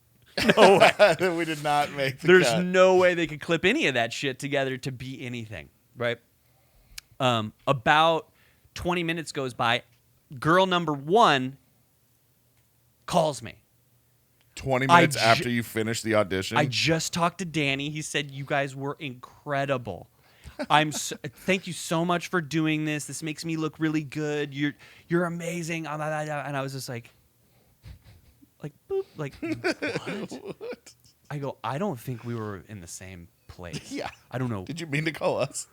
No way. We did not make the There's cut. no way they could clip any of that shit together to be anything, right? About 20 minutes goes by. Girl number 1 calls me. 20 minutes I after you finish the audition. I just talked to Danny. He said, you guys were incredible. Thank you so much for doing this. This makes me look really good. You're amazing. And I was just like boop, like what? I go, I don't think we were in the same place. Yeah. I don't know. Did you mean to call us?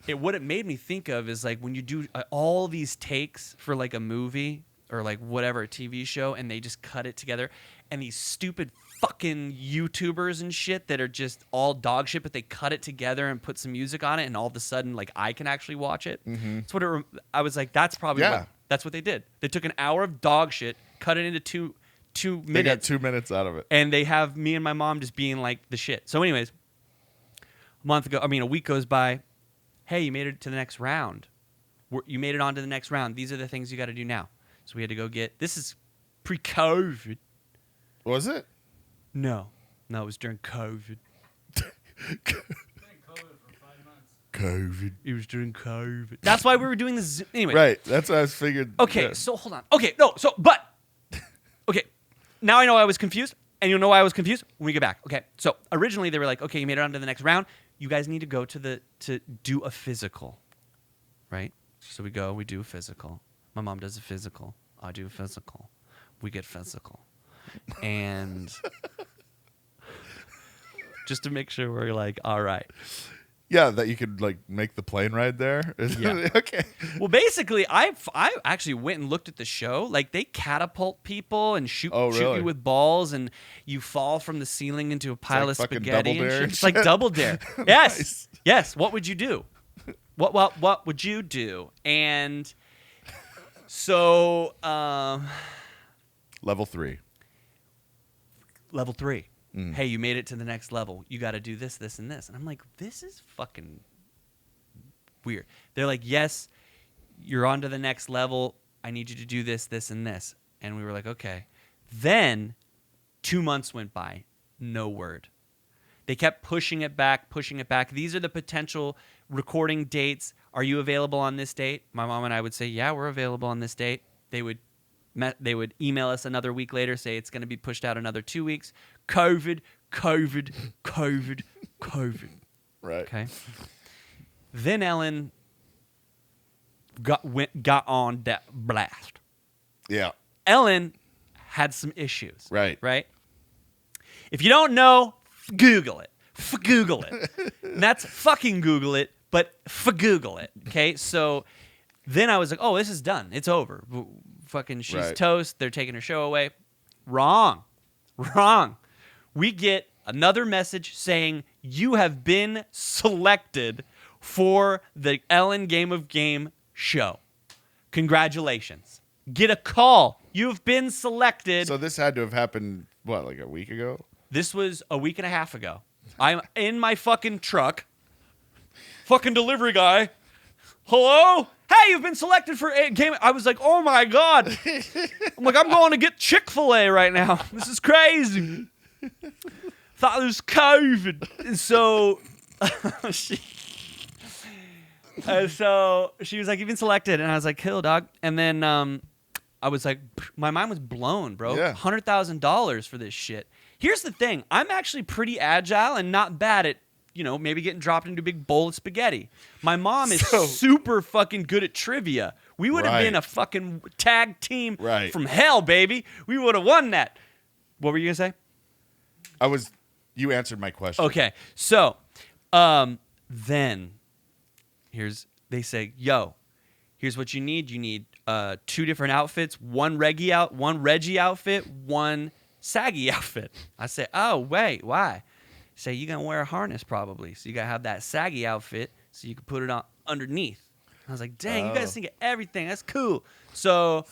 What it made me think of is like when you do all these takes for like a movie or like whatever, a TV show, and they just cut it together, and these stupid fucking YouTubers and shit that are just all dog shit, but they cut it together and put some music on it, and all of a sudden, like, I can actually watch it. Mm-hmm. That's what I was like, that's probably that's what they did. They took an hour of dog shit, cut it into two minutes. They got 2 minutes out of it. And they have me and my mom just being like the shit. So anyways, a week goes by. Hey, you made it to the next round. You made it on to the next round. These are the things you got to do now. So we had to go this is pre-COVID. Was it? No, it was during COVID. COVID. It was during COVID. That's why we were doing this. Anyway. Right. That's what I was figured. Okay, so hold on. Okay, no, okay. Now I know I was confused, and you'll know why I was confused when we get back. Okay, so originally they were like, okay, you made it on to the next round. You guys need to go to do a physical, right? So we do a physical. My mom does a physical. I do a physical. We get physical. And just to make sure we're like, all right. Yeah, that you could like make the plane ride there. Yeah. Okay. Well, basically, I actually went and looked at the show. Like they catapult people and shoot you with balls, and you fall from the ceiling into a pile of spaghetti. And shit. It's like Double Dare. Yes, nice. Yes. What would you do? What would you do? And so, level 3. Level 3. Hey, you made it to the next level. You got to do this, this, and this. And I'm like, this is fucking weird. They're like, yes, you're on to the next level. I need you to do this, this, and this. And we were like, okay. Then 2 months went by. No word. They kept pushing it back. These are the potential recording dates. Are you available on this date? My mom and I would say, yeah, we're available on this date. They would email us another week later, say it's going to be pushed out another 2 weeks. COVID. Right. Okay. Then Ellen got on that blast. Yeah. Ellen had some issues. Right. Right? If you don't know, Google it. Google it. And that's fucking Google it, but Google it. Okay? So then I was like, oh, this is done. It's over. Fucking she's toast. They're taking her show away. Wrong. We get another message saying you have been selected for the Ellen Game of Game show. Congratulations. Get a call. You've been selected. So this had to have happened, what, like a week ago? This was a week and a half ago. I'm in my fucking truck. Fucking delivery guy. Hello? Hey, you've been selected for a game. I was like, oh my God. I'm like, I'm going to get Chick-fil-A right now. This is crazy. Thought it was COVID. And so she was like, you've been selected. And I was like, kill, dog. And then I was like, my mind was blown, bro. Yeah. $100,000 for this shit. Here's the thing. I'm actually pretty agile and not bad at, maybe getting dropped into a big bowl of spaghetti. My mom is super fucking good at trivia. We would have been a fucking tag team from hell, baby. We would have won that. What were you going to say? You answered my question. Okay. So, then they say, yo, here's what you need. You need 2 different outfits, one Reggie outfit, one saggy outfit. I say, oh, wait, why? Say, you're going to wear a harness probably. So you got to have that saggy outfit so you can put it on underneath. I was like, dang, you guys think of everything. That's cool. So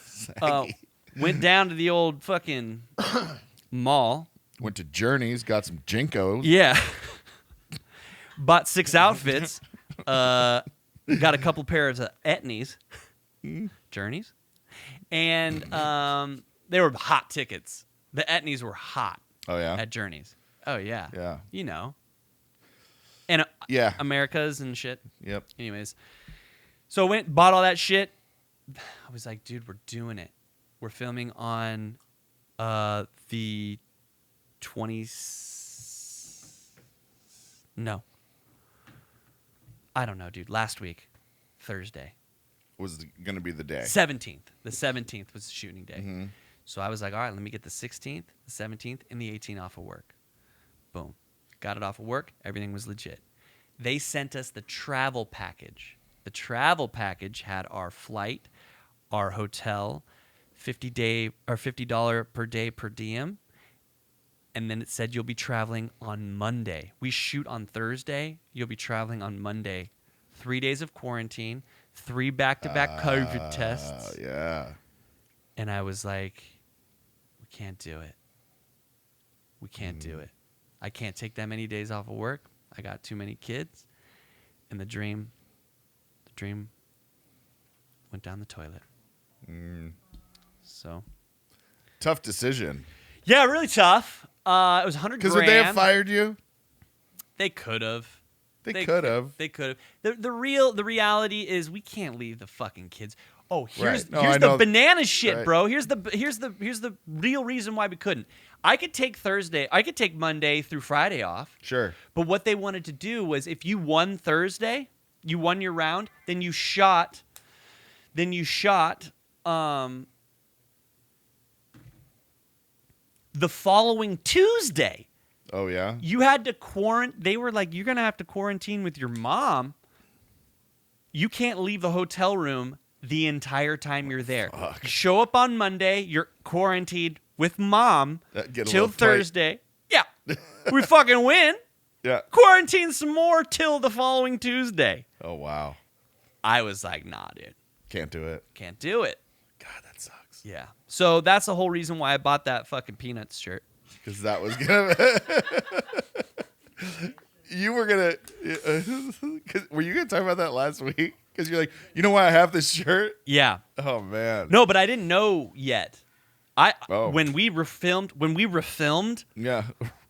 went down to the old fucking mall. Went to Journeys, got some Jinkos. Yeah. Bought 6 outfits. Got a couple pairs of Etnies. Journeys. And they were hot tickets. The Etnies were hot. Oh, yeah? At Journeys. Oh, yeah. Yeah. And Americas and shit. Yep. Anyways. So went, bought all that shit. I was like, dude, we're doing it. We're filming on the 20... No. I don't know, dude. Last week, Thursday. Was going to be the day. 17th. The 17th was the shooting day. Mm-hmm. So I was like, all right, let me get the 16th, the 17th, and the 18th off of work. Boom. Got it off of work. Everything was legit. They sent us the travel package. The travel package had our flight, our hotel, $50 per day per diem, and then it said you'll be traveling on Monday. We shoot on Thursday. You'll be traveling on Monday. 3 days of quarantine, 3 back-to-back COVID tests. Yeah. And I was like, we can't do it. We can't do it. I can't take that many days off of work. I got too many kids. And the dream went down the toilet. So. Tough decision. Yeah, really tough. It was 100 grand. Because would they have fired you? They could have. They could have. They could have. The reality is we can't leave the fucking kids. Oh, here's Right. No, here's I the know. banana shit, Right. bro. Here's the real reason why we couldn't. I could take Thursday. I could take Monday through Friday off. Sure. But what they wanted to do was if you won Thursday, you won your round, then you shot the following Tuesday. Oh, yeah? You had to quarantine. They were like, you're going to have to quarantine with your mom. You can't leave the hotel room the entire time you're there. Fuck. Show up on Monday. You're quarantined with mom That get a till little tight. Thursday. Yeah. We fucking win. Yeah. Quarantine some more till the following Tuesday. Oh, wow. I was like, nah, dude. Can't do it. Can't do it. God, that sucks. Yeah. So that's the whole reason why I bought that fucking Peanuts shirt. Because that was going to... You were going to... Were you going to talk about that last week? Because you're like, you know why I have this shirt? Yeah. Oh, man. No, but I didn't know yet. Oh. When we refilmed, Yeah.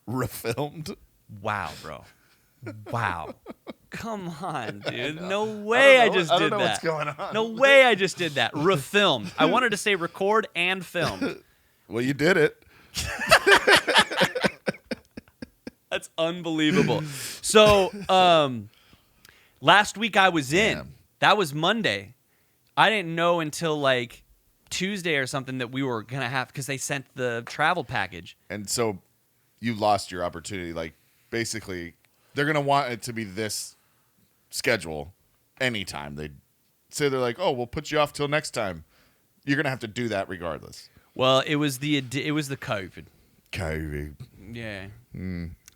Refilmed. wow, bro. Wow. Come on, dude. No way I just did that. I don't know what's going on. No way I just did that. Refilmed. I wanted to say record and filmed. Well, you did it. That's unbelievable. So, last week I was in. Damn. That was Monday. I didn't know until like Tuesday or something that we were going to have, because they sent the travel package. And so you lost your opportunity. Like, basically, they're going to want it to be this schedule anytime. They say they're like, oh, we'll put you off till next time. You're going to have to do that regardless. Well, it was the COVID. COVID. Yeah.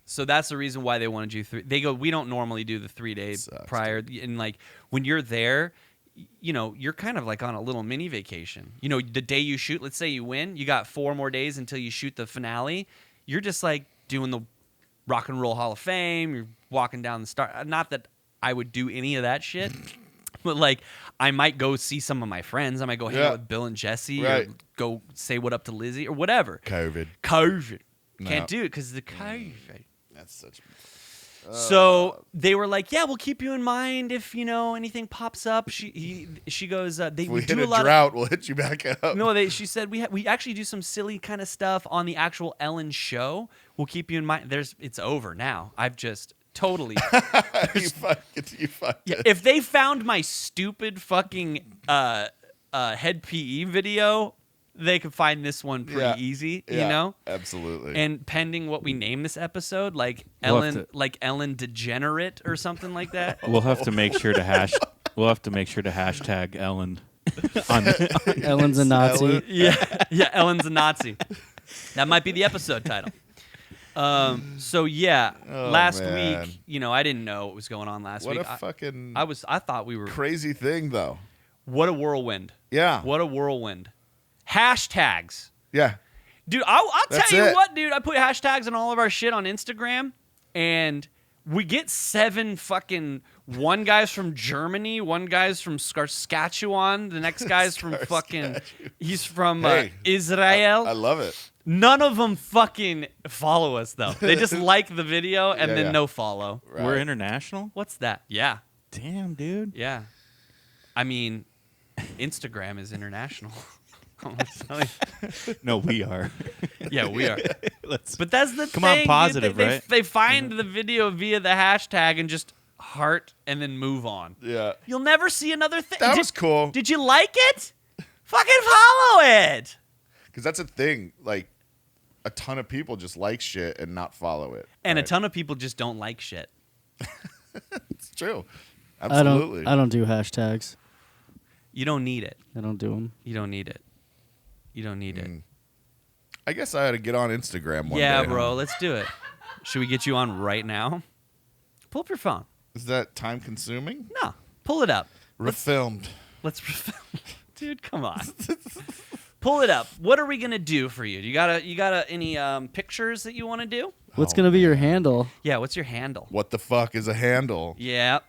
So that's the reason why they wanted you they go, we don't normally do the 3 days Sucks, prior. And like when you're there, you know, you're kind of like on a little mini vacation. You know, the day you shoot, let's say you win, you got 4 more days until you shoot the finale. You're just like doing the Rock and Roll Hall of Fame. You're walking down the star. Not that I would do any of that shit. But like, I might go see some of my friends. I might go hang out with Bill and Jesse, Right. or go say what up to Lizzie, or whatever. COVID. Can't No. do it because the COVID. That's such... So they were like, "Yeah, we'll keep you in mind if you know anything pops up." She goes, "They If we do hit a lot drought, we'll hit you back up. of no." She said we actually do some silly kind of stuff on the actual Ellen show. We'll keep you in mind. It's over now. I've just totally. you fucked Yeah, it. if they found my stupid fucking head PE video, they could find this one pretty easy, you Yeah, know? Absolutely. And pending what we name this episode, like We'll have Ellen, like Ellen Degenerate or something like that. We'll have to make sure to hashtag Ellen. Ellen's a Nazi. Ellen. yeah, Ellen's a Nazi. That might be the episode title. So yeah, Oh, last man. week, you know, I didn't know what was going on last What week. a fucking I thought we were crazy thing, though. what a whirlwind. Yeah. What a whirlwind. Hashtags. Yeah. Dude, I'll That's tell you it. what, dude. I put hashtags on all of our shit on Instagram, and we get 7 fucking... One guy's from Germany, one guy's from Saskatchewan, the next guy's from fucking... He's from Hey, Israel. I love it. None of them fucking follow us, though. They just like the video and Yeah, then yeah. no follow. Right. We're international? What's that? Yeah. Damn, dude. Yeah. I mean, Instagram is international. I'm gonna tell you. No, we are. Yeah, we are. Let's But that's the Come on, thing. positive, dude. right? They find the video via the hashtag and just heart, and then move on. Yeah. You'll never see another thing. That was cool. Did you like it? Fucking follow it. Because that's a thing. Like, a ton of people just like shit and not follow it. And right? a ton of people just don't like shit. It's true. Absolutely. I don't do hashtags. You don't need it. I don't do them. You don't need it. You don't need it. I guess I had to get on Instagram one day. Yeah, bro. huh? Let's do it. Should we get you on right now? Pull up your phone. Is that time consuming? No. Pull it up. Refilmed. Let's dude, come on. Pull it up. What are we gonna do for you? You got any pictures that you want to do? What's gonna be your handle? Yeah. What's your handle? What the fuck is a handle? Yeah.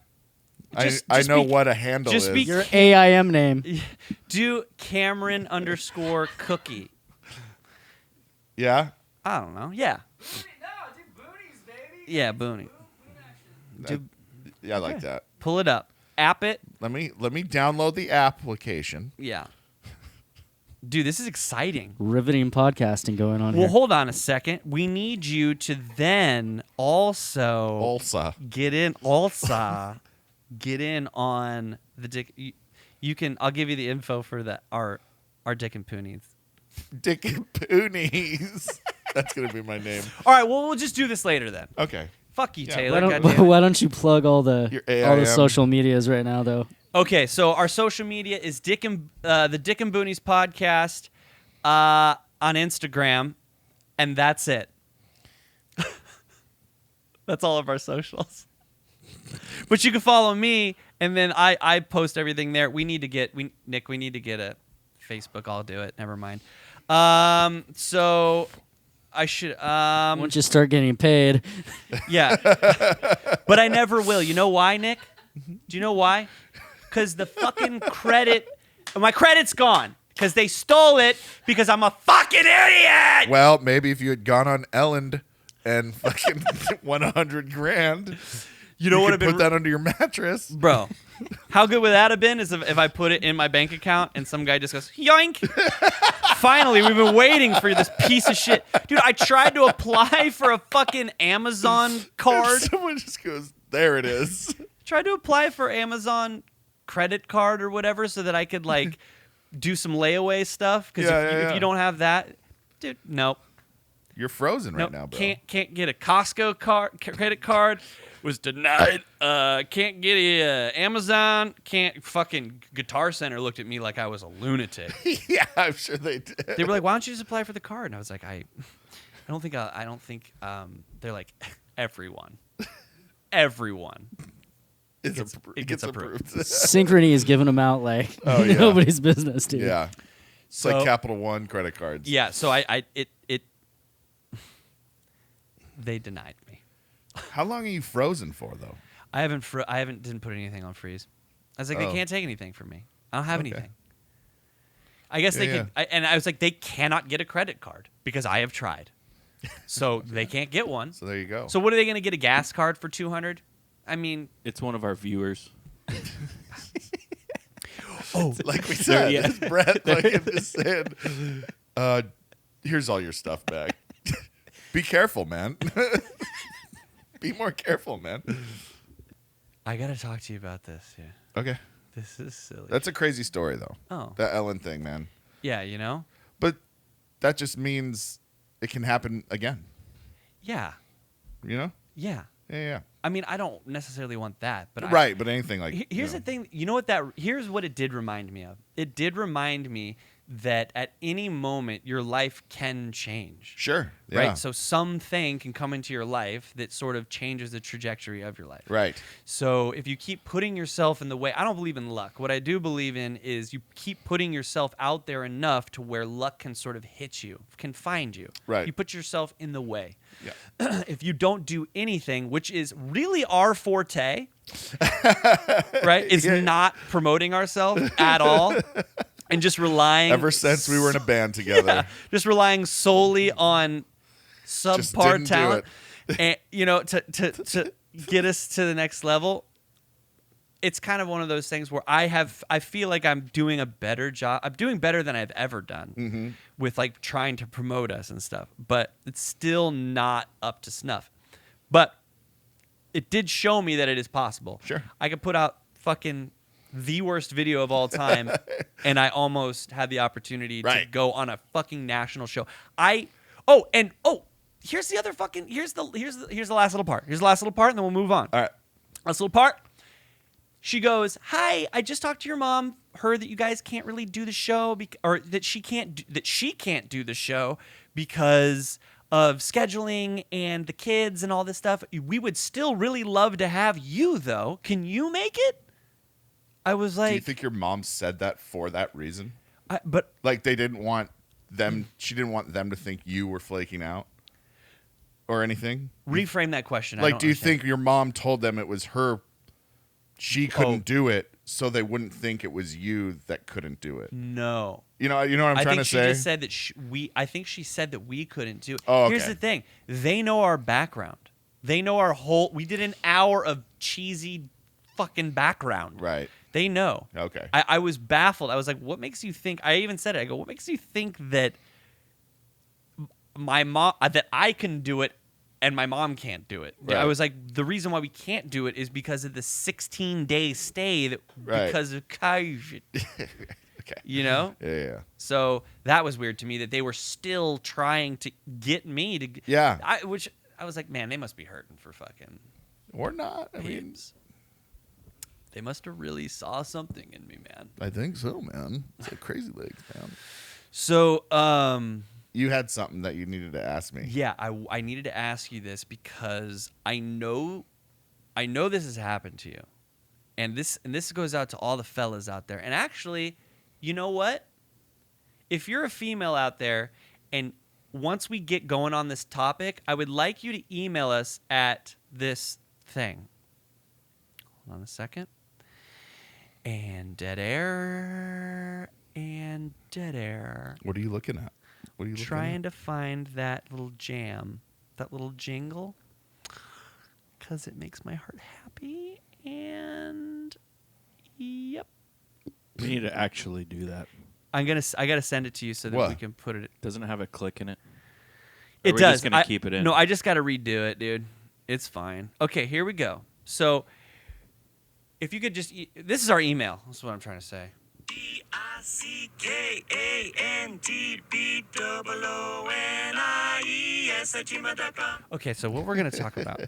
I know what a handle just is. be- Your AIM name. Do Cameron_cookie. Yeah? I don't know. Yeah. Yeah, Boonies. Yeah, I like that. Pull it up. App it. Let me download the application. Yeah. Dude, this is exciting. Riveting podcasting going on Well, here. hold on a second. We need you to then also Ulsa. get in on the Dick. You can. I'll give you the info for our Dick and Poonies. Dick and Boonies. That's going to be my name. All right. Well, we'll just do this later then. Okay. Fuck you, Yeah, Taylor. Why goddamn it. don't, why don't you plug all Your the AIM. social medias right now, though? Okay, so our social media is the Dick and Boonies podcast on Instagram, and that's it. That's all of our socials. But you can follow me, and then I post everything there. We need to get Nick. We need to get a Facebook. I'll do it. Never mind. So I should. Once you start getting paid, Yeah. But I never will. You know why, Nick? Do you know why? Because the fucking my credit's gone. Because they stole it because I'm a fucking idiot. Well, maybe if you had gone on Ellen and fucking won $100,000, You know what could have been put that under your mattress. Bro, how good would that have been is if I put it in my bank account and some guy just goes, yoink. Finally, we've been waiting for this piece of shit. Dude, I tried to apply for a fucking Amazon card. Someone just goes, there it is. Tried to apply for Amazon credit card or whatever so that I could like do some layaway stuff. Because if you don't have that, dude, nope. You're frozen right Nope. now, bro. Can't get a Costco credit card. Was denied. Can't get a Amazon. Can't fucking Guitar Center looked at me like I was a lunatic. Yeah, I'm sure they did. They were like, "Why don't you just apply for the card?" And I was like, I don't think. They're like, everyone. It gets approved. Synchrony is giving them out like Oh, yeah. nobody's business, dude. Yeah. It's So- like Capital One credit cards. Yeah. So they denied me. How long are you frozen for, though? I didn't put anything on freeze. I was like, they Oh. can't take anything from me. I don't have Okay. anything. I guess they Yeah, could. And I was like, they cannot get a credit card because I have tried. So they can't get one. So there you go. So what are they going to get a gas card for $200? I mean, It's one of our viewers. like we said, Yeah. as Brett just said, here's all your stuff back. Be careful, man. Be more careful, man. I got to talk to you about this. Yeah. Okay. This is silly. That's a crazy story, though. Oh. That Ellen thing, man. Yeah, you know? But that just means it can happen again. Yeah. You know? Yeah. Yeah. I mean, I don't necessarily want that, but Right, but anything like Here's the thing. You know what here's what it did remind me of. It did remind me that at any moment your life can change. Sure. Yeah. Right? So something can come into your life that sort of changes the trajectory of your life. Right. So if you keep putting yourself in the way, I don't believe in luck. What I do believe in is you keep putting yourself out there enough to where luck can sort of hit you, can find you. Right. You put yourself in the way. Yeah. If you don't do anything, which is really our forte, right? It's Yeah. not promoting ourselves at all. And just relying Ever since we were in a band together. yeah, just relying solely on subpar didn't do talent, and to get us to the next level. It's kind of one of those things where I feel like I'm doing a better job. I'm doing better than I've ever done with like trying to promote us and stuff, but it's still not up to snuff. But it did show me that it is possible. Sure. I could put out fucking the worst video of all time, and I almost had the opportunity to go on a fucking national show. Here's the other fucking here's the last little part. Here's the last little part, and then we'll move on. All right. Last little part. She goes, "Hi, I just talked to your mom. Heard that you guys can't really do the show, or that she can't do the show because of scheduling and the kids and all this stuff. We would still really love to have you, though. Can you make it?" I was like, "Do you think your mom said that for that reason? But like they didn't want them. She didn't want them to think you were flaking out or anything." Reframe that question. Like, do you think your mom told them it was her? She couldn't do it, so they wouldn't think it was you that couldn't do it. No. You know what I'm trying to say? I think she just said that I think she said that we couldn't do it. Oh, okay. Here's the thing. They know our background. They know our whole... We did an hour of cheesy fucking background. Right. They know. Okay. I was baffled. I was like, what makes you think... I even said it. I go, what makes you think that my mom... that I can do it and my mom can't do it? Right. I was like, the reason why we can't do it is because of the 16-day stay because of COVID. Okay. You know? Yeah. So that was weird to me that they were still trying to get me to... Yeah. Which I was like, man, they must be hurting for fucking... Or not. I mean, peeps. They must have really saw something in me, man. I think so, man. It's like Crazy Legs, man. So, you had something that you needed to ask me. Yeah, I needed to ask you this because I know this has happened to you. And this goes out to all the fellas out there. And actually, you know what? If you're a female out there and once we get going on this topic, I would like you to email us at this thing. Hold on a second. And dead air. What are you looking at? What are you Trying to find that little jam, that little jingle, because it makes my heart happy. And yep, we need to actually do that. I gotta send it to you so that we can put it. Doesn't it have a click in it? It does. We're just gonna keep it in? No, I just gotta redo it, dude. It's fine. Okay, here we go. So, if you could just, this is our email. That's what I'm trying to say. DICKANDBOONIES@gmail.com. Okay, so what we're gonna talk about.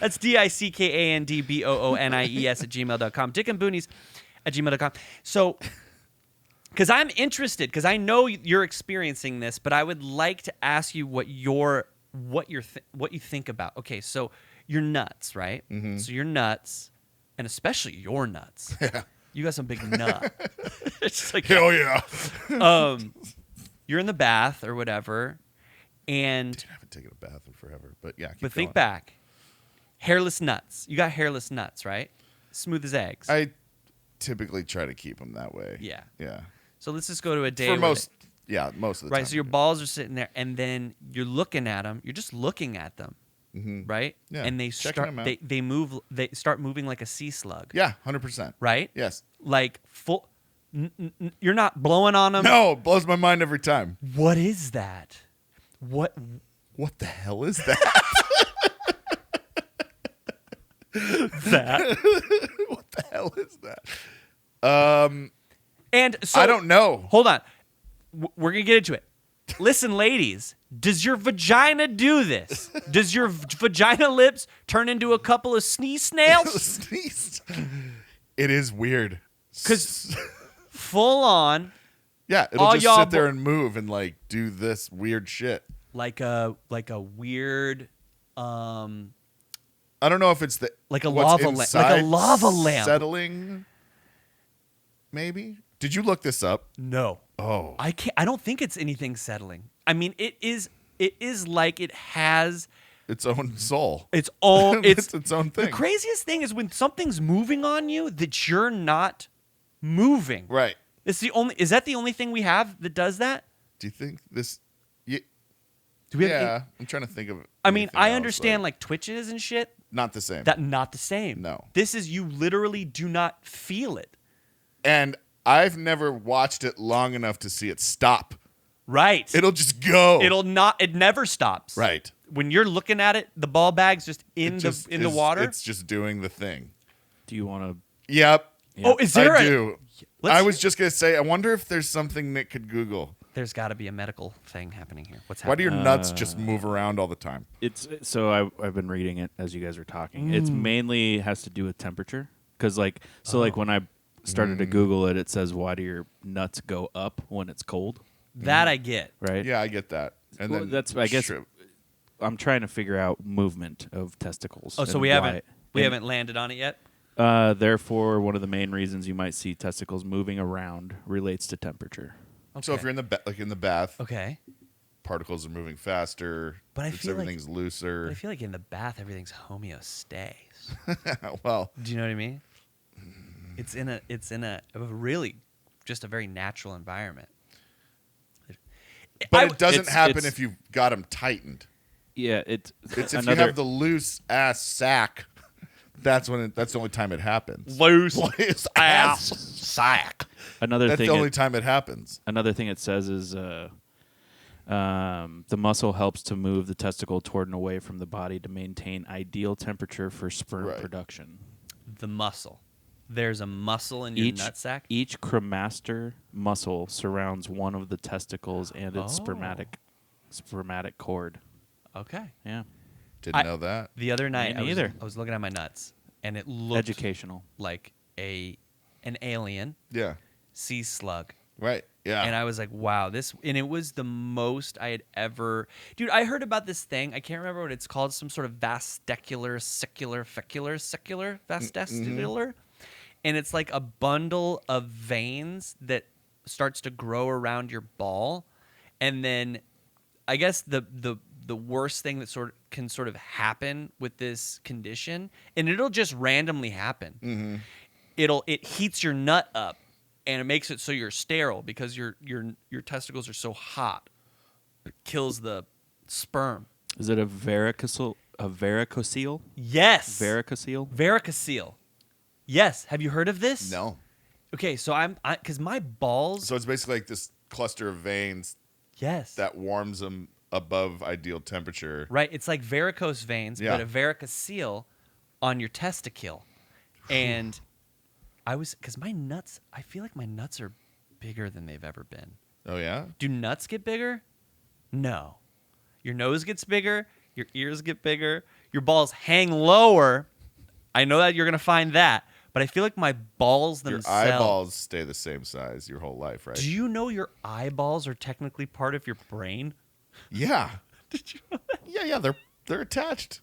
That's DICKANDBOONIES@gmail.com. DickandBoonies@gmail.com. So, because I'm interested, because I know you're experiencing this, but I would like to ask you what you think about. Okay, so you're nuts, right? Mm-hmm. So you're nuts, and especially your nuts. Yeah. You got some big nut. It's just like, hell yeah. You're in the bath or whatever, and Dude, I haven't taken a bath in forever, but yeah. But think back. Hairless nuts. You got hairless nuts, right? Smooth as eggs. I typically try to keep them that way. Yeah. Yeah. So let's just go to a day For most of the time. Right, so your balls are sitting there, and then you're looking at them. You're just looking at them, right? Yeah, And they checking start them out. they move. They start moving like a sea slug. Yeah, 100%. Right. Yes. Like full. You're not blowing on them. No, it blows my mind every time. What is that? What the hell is that? What the hell is that? And so I don't know. Hold on. We're going to get into it. Listen, ladies, does your vagina do this? Does your vagina lips turn into a couple of sneeze snails? Sneeze. It is weird. Because full on. Yeah, it'll all just y'all sit there and move and like do this weird shit. Like a weird I don't know if it's like a what's lava inside like a lava lamp settling. Maybe. Did you look this up? No. Oh. I don't think it's anything settling. I mean, it is like it has its own soul. Its own it's its own thing. The craziest thing is when something's moving on you that you're not moving. Right. Is that the only thing we have that does that? Do you think this Do we have Yeah, I'm trying to think of I mean, anything I else, understand like twitches and shit. not the same. Not the same. No. This is you literally do not feel it. And I've never watched it long enough to see it stop. Right. It'll just go. It never stops. Right. when you're looking at it, the ball bag's just in the water. It's just doing the thing. Do you want to? Yep. Oh, is there I do. Let's I was just gonna say. I wonder if there's something Nick could Google. There's got to be a medical thing happening here. What's Why do happening? your nuts just move around all the time? It's so I've been reading it as you guys were talking. It's mainly has to do with temperature, because like when I started to Google it, it says why do your nuts go up when it's cold? That I get. Right. Yeah, I get that. And Well, then that's I guess I'm trying to figure out movement of testicles. Oh, so and we why. haven't landed on it yet. Therefore, one of the main reasons you might see testicles moving around relates to temperature. So if you're in the bath, Okay. particles are moving faster. But I feel like- everything's looser. But I feel like in the bath everything's homeostasis. Well, Do you know what I mean? It's in a really just a very natural environment. but it doesn't it's- happen it's- if you've got them tightened. Yeah, It's if you have the loose ass sack. That's the only time it happens. Loose Loose ass sack. another That's thing. the only time it happens. Another thing it says is the muscle helps to move the testicle toward and away from the body to maintain ideal temperature for sperm Right. production. The muscle. There's a muscle in your nutsack. Each cremaster muscle surrounds one of the testicles and its Oh. spermatic cord. Okay. Yeah, Didn't know that. The other night Me neither. I was looking at my nuts and it looked educational. like an alien Yeah. sea slug. Right. Yeah. And I was like, wow, and it was the most I had ever. Dude, I heard about this thing. I can't remember what it's called. Some sort of vesticular, vestibular. And it's like a bundle of veins that starts to grow around your ball. And then I guess the worst thing that can happen with this condition, and it'll just randomly happen. It heats your nut up. And it makes it so you're sterile because your testicles are so hot. It kills the sperm. Is it a varicocele? Yes. Varicocele? Varicocele. Yes. Have you heard of this? no. Okay, so because my balls. So it's basically like this cluster of veins Yes. that warms them above ideal temperature. Right. It's like varicose veins, Yeah. but a varicocele on your testicle. And because my nuts, I feel like my nuts are bigger than they've ever been. Oh yeah. Do nuts get bigger? No. Your nose gets bigger. Your ears get bigger. Your balls hang lower. I know that you're going to find that. But I feel like my balls Your themselves. eyeballs stay the same size your whole life, right? Do you know your eyeballs are technically part of your brain? Yeah. Did you know that? Yeah. They're attached.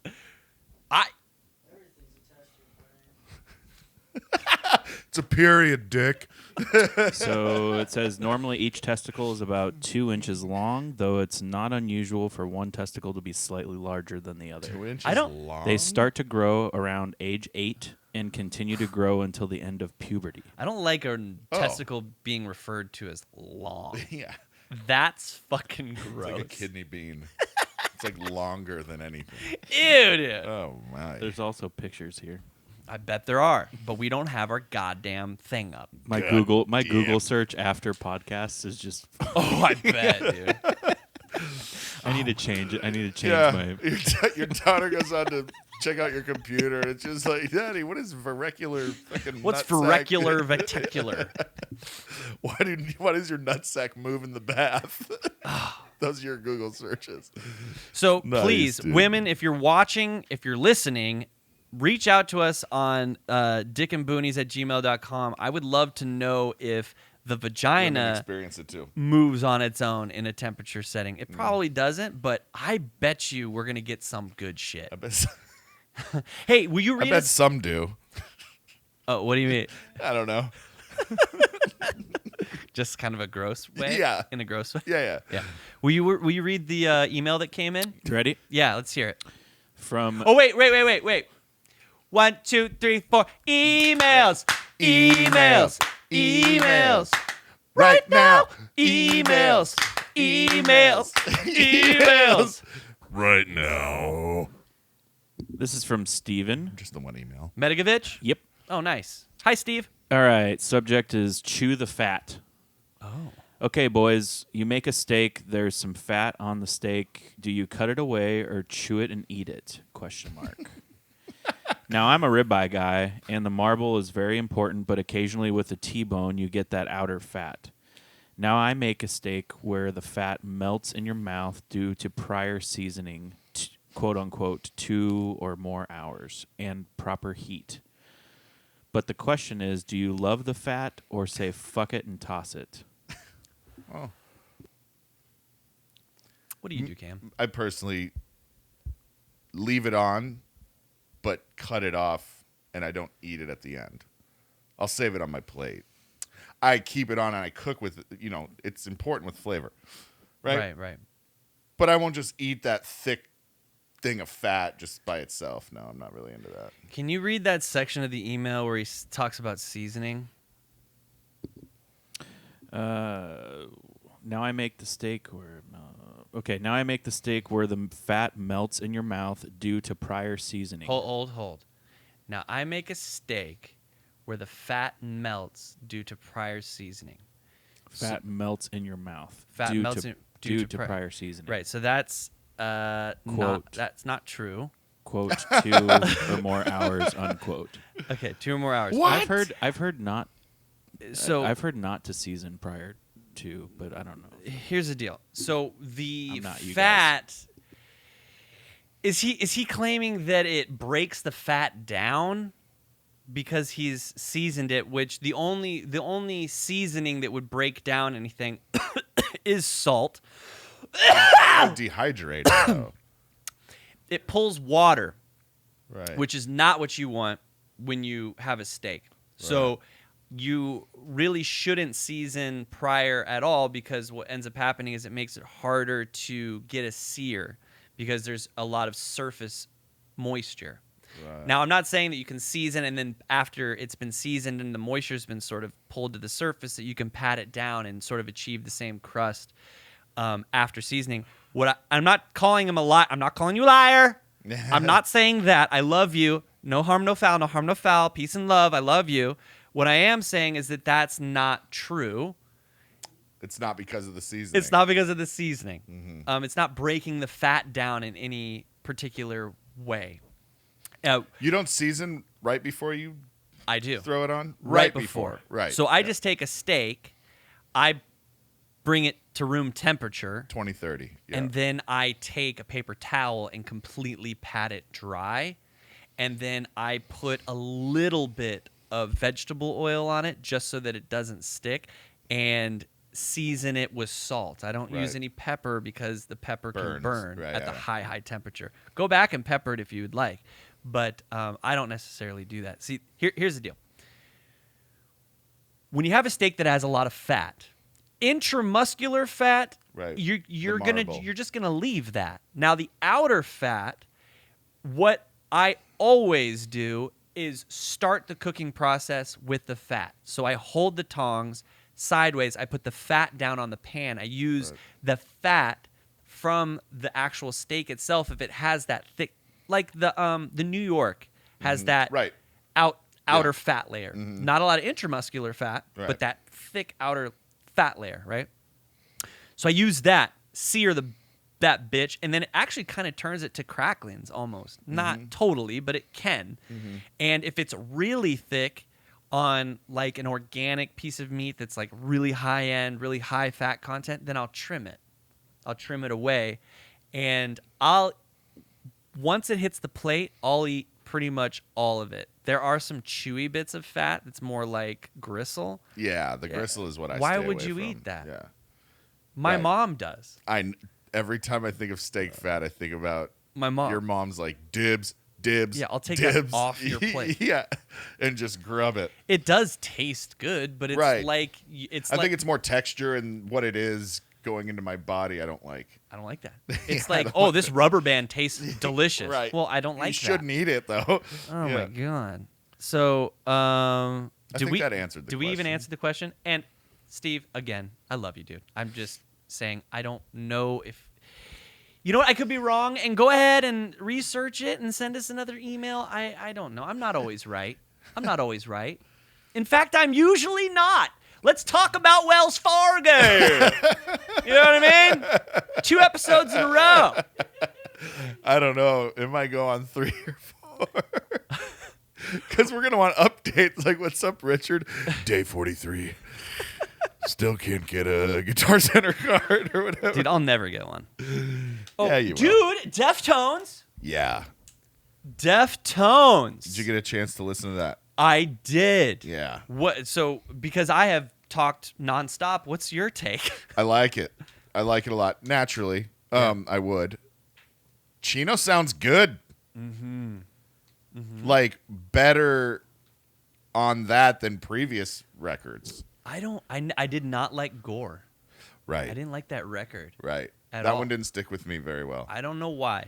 It's a period, Dick. So it says normally each testicle is about 2 inches long, though it's not unusual for one testicle to be slightly larger than the other. 2 inches I don't- long. They start to grow around age 8 and continue to grow until the end of puberty. I don't like a Oh. testicle being referred to as long. Yeah. That's fucking It's gross. like a kidney bean. It's like longer than anything. Ew, dude. Oh my. There's also pictures here. I bet there are, but we don't have our goddamn thing up. My God Google damn. search after podcasts is just Oh, I bet, dude. I need to change it. I need to change Yeah. my Your daughter goes on to check out your computer. And it's just like, Daddy, what is verrecular fucking What's nutsack?" verrecular veticular? Why does your nutsack move in the bath? Those are your Google searches. So Nice, please, dude. women, if you're watching, if you're listening, reach out to us on dickandboonies@gmail.com. I would love to know if the Women vagina experience it too. moves on its own in a temperature setting. Mm. It probably doesn't, but I bet you we're going to get some good shit. I bet, Hey, will you I read bet us? some do. Oh, what do you mean? I don't know. Just kind of a gross way? Yeah. In a gross way? Yeah. Yeah. Will you read the email that came in? ready Yeah, let's hear it. from Oh, wait. 1, 2, 3, 4. Emails. Right now. Emails. Right now. this is from Steven. Just the one email. Medigovich? Yep. Oh, nice. Hi, Steve. All right. Subject is chew the fat. Oh. Okay, boys, you make a steak. There's some fat on the steak. Do you cut it away or chew it and eat it? Question mark. Now, I'm a ribeye guy, and the marble is very important, but occasionally with a T-bone, you get that outer fat. Now, I make a steak where the fat melts in your mouth due to prior seasoning, quote-unquote, 2 or more hours, and proper heat. But the question is, do you love the fat or say fuck it and toss it? Oh. What do you do, Cam? I personally leave it on, but cut it off, and I don't eat it at the end. I'll save it on my plate. I keep it on and I cook with, it's important with flavor, right? Right. But I won't just eat that thick thing of fat just by itself. No, I'm not really into that. Can you read that section of the email where he talks about seasoning? Now I make the steak where now I make the steak where the fat melts in your mouth due to prior seasoning. Hold. Now I make a steak where the fat melts due to prior seasoning. Fat melts in your mouth. Fat melts due to prior seasoning. Right. So that's Quote. that's not true. Quote 2 or more hours. Unquote. Okay, 2 or more hours. What? I've heard not. So I've heard not to season prior to, but I don't know. Here's the deal. So the I'm not you fat is he claiming that it breaks the fat down because he's seasoned it, which the only seasoning that would break down anything is salt. Dehydrate. Though. It pulls water, Right. which is not what you want when you have a steak. So you really shouldn't season prior at all, because what ends up happening is it makes it harder to get a sear because there's a lot of surface moisture. Right. Now, I'm not saying that you can season and then after it's been seasoned and the moisture's been sort of pulled to the surface that you can pat it down and sort of achieve the same crust after seasoning. I'm not calling him a liar. I'm not calling you a liar. I'm not saying that. I love you. No harm, no foul. No harm, no foul. Peace and love. I love you. What I am saying is that that's not true. It's not because of the seasoning. It's not because of the seasoning. It's not breaking the fat down in any particular way. You don't season right before you I do. throw it on? Right before. Right. So I just take a steak, I bring it to room temperature, 20-30. Yeah. and then I take a paper towel and completely pat it dry. And then I put a little bit of vegetable oil on it just so that it doesn't stick, and season it with salt. I don't use any pepper because the pepper can burn at the high temperature. Go back and pepper it if you would like, but I don't necessarily do that. See, here's the deal. When you have a steak that has a lot of fat, intramuscular fat, you're just gonna leave that. Now the outer fat, what I always do is start the cooking process with the fat. So I hold the tongs sideways. I put the fat down on the pan. I use the fat from the actual steak itself. If it has that thick, like the New York has that outer fat layer. Not a lot of intramuscular fat, but that thick outer fat layer, right? So I use that, sear that bitch, and then it actually kind of turns it to cracklings almost. Not totally, but it can. And if it's really thick on like an organic piece of meat that's like really high end, really high fat content, then I'll trim it. I'll trim it away, and once it hits the plate, I'll eat pretty much all of it. There are some chewy bits of fat that's more like gristle. Yeah, the gristle is what I Why stay would away you from. eat that? Yeah. My mom does. Every time I think of steak fat, I think about My mom. your mom's like dibs. Yeah, I'll take dibs. that off your plate. Yeah, and just grub it. It does taste good, but it's like I think it's more texture and what it is going into my body. I don't like. I don't like that. It's like, this rubber band tastes delicious. Right. Well, I don't like You shouldn't eat it though. Oh my god. So, I think that answered the Do we even question. answer the question? And Steve, again, I love you, dude. I'm just saying I don't know if you know what, I could be wrong, and go ahead and research it and send us another email. I don't know. I'm not always right. I'm not always right. In fact, I'm usually not. Let's talk about Wells Fargo. You know what I mean? 2 episodes in a row. I don't know. It might go on 3 or 4. Because we're going to want updates. Like, what's up, Richard? Day 43. Still can't get a Guitar Center card or whatever. Dude, I'll never get one. Oh, Yeah, you will. dude, Deftones. Yeah. Deftones. Did you get a chance to listen to that? I did. Yeah. What? So, because I have talked nonstop, what's your take? I like it. I like it a lot. Naturally, I would. Chino sounds good. Mm-hmm. Like, better on that than previous records. I did not like Gore. Right. I didn't like that record. Right. At That all. one didn't stick with me very well. I don't know why.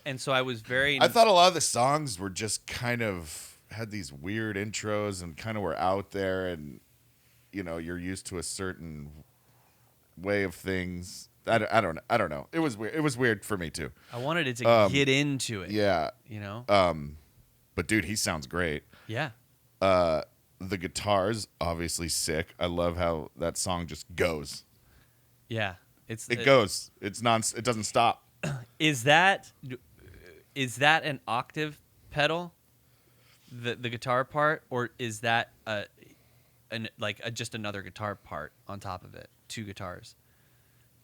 And so I was very... I thought a lot of the songs were just kind of had these weird intros and kind of were out there, and you're used to a certain way of things. I don't know. It was weird. It was weird for me too. I wanted it to get into it. Yeah. You know? But dude, he sounds great. Yeah. The guitars obviously sick. I love how that song just goes. Yeah. It goes. It doesn't stop. Is that an octave pedal? The guitar part, or is that just another guitar part on top of it? 2 guitars.